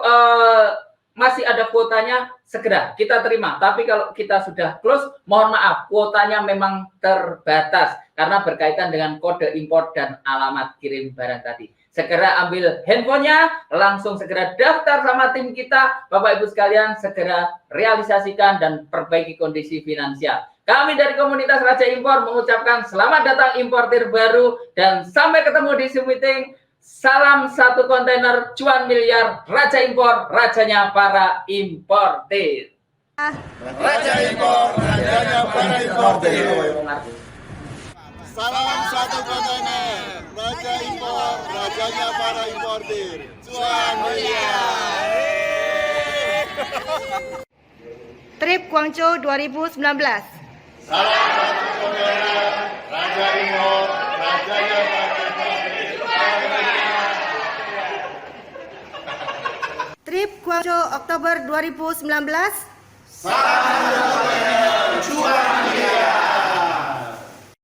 masih ada kuotanya, segera kita terima. Tapi kalau kita sudah close, mohon maaf, kuotanya memang terbatas karena berkaitan dengan kode impor dan alamat kirim barang tadi. Segera ambil handphonenya, langsung segera daftar sama tim kita. Bapak Ibu sekalian, segera realisasikan dan perbaiki kondisi finansial. Kami dari komunitas Raja Impor mengucapkan selamat datang importir baru, dan sampai ketemu di Zoom meeting. Salam 1 kontainer, cuan miliar, Raja Impor, rajanya para importir. Raja Impor, rajanya para importir. Salam 1 kontainer, Raja Impor, rajanya para importir. Cuan miliar. Trip Guangzhou 2019. Salam 1 kontainer, Raja Impor, rajanya para importir. Trip Guangzhou Oktober 2019. Salam 1 kontainer, cuan miliar.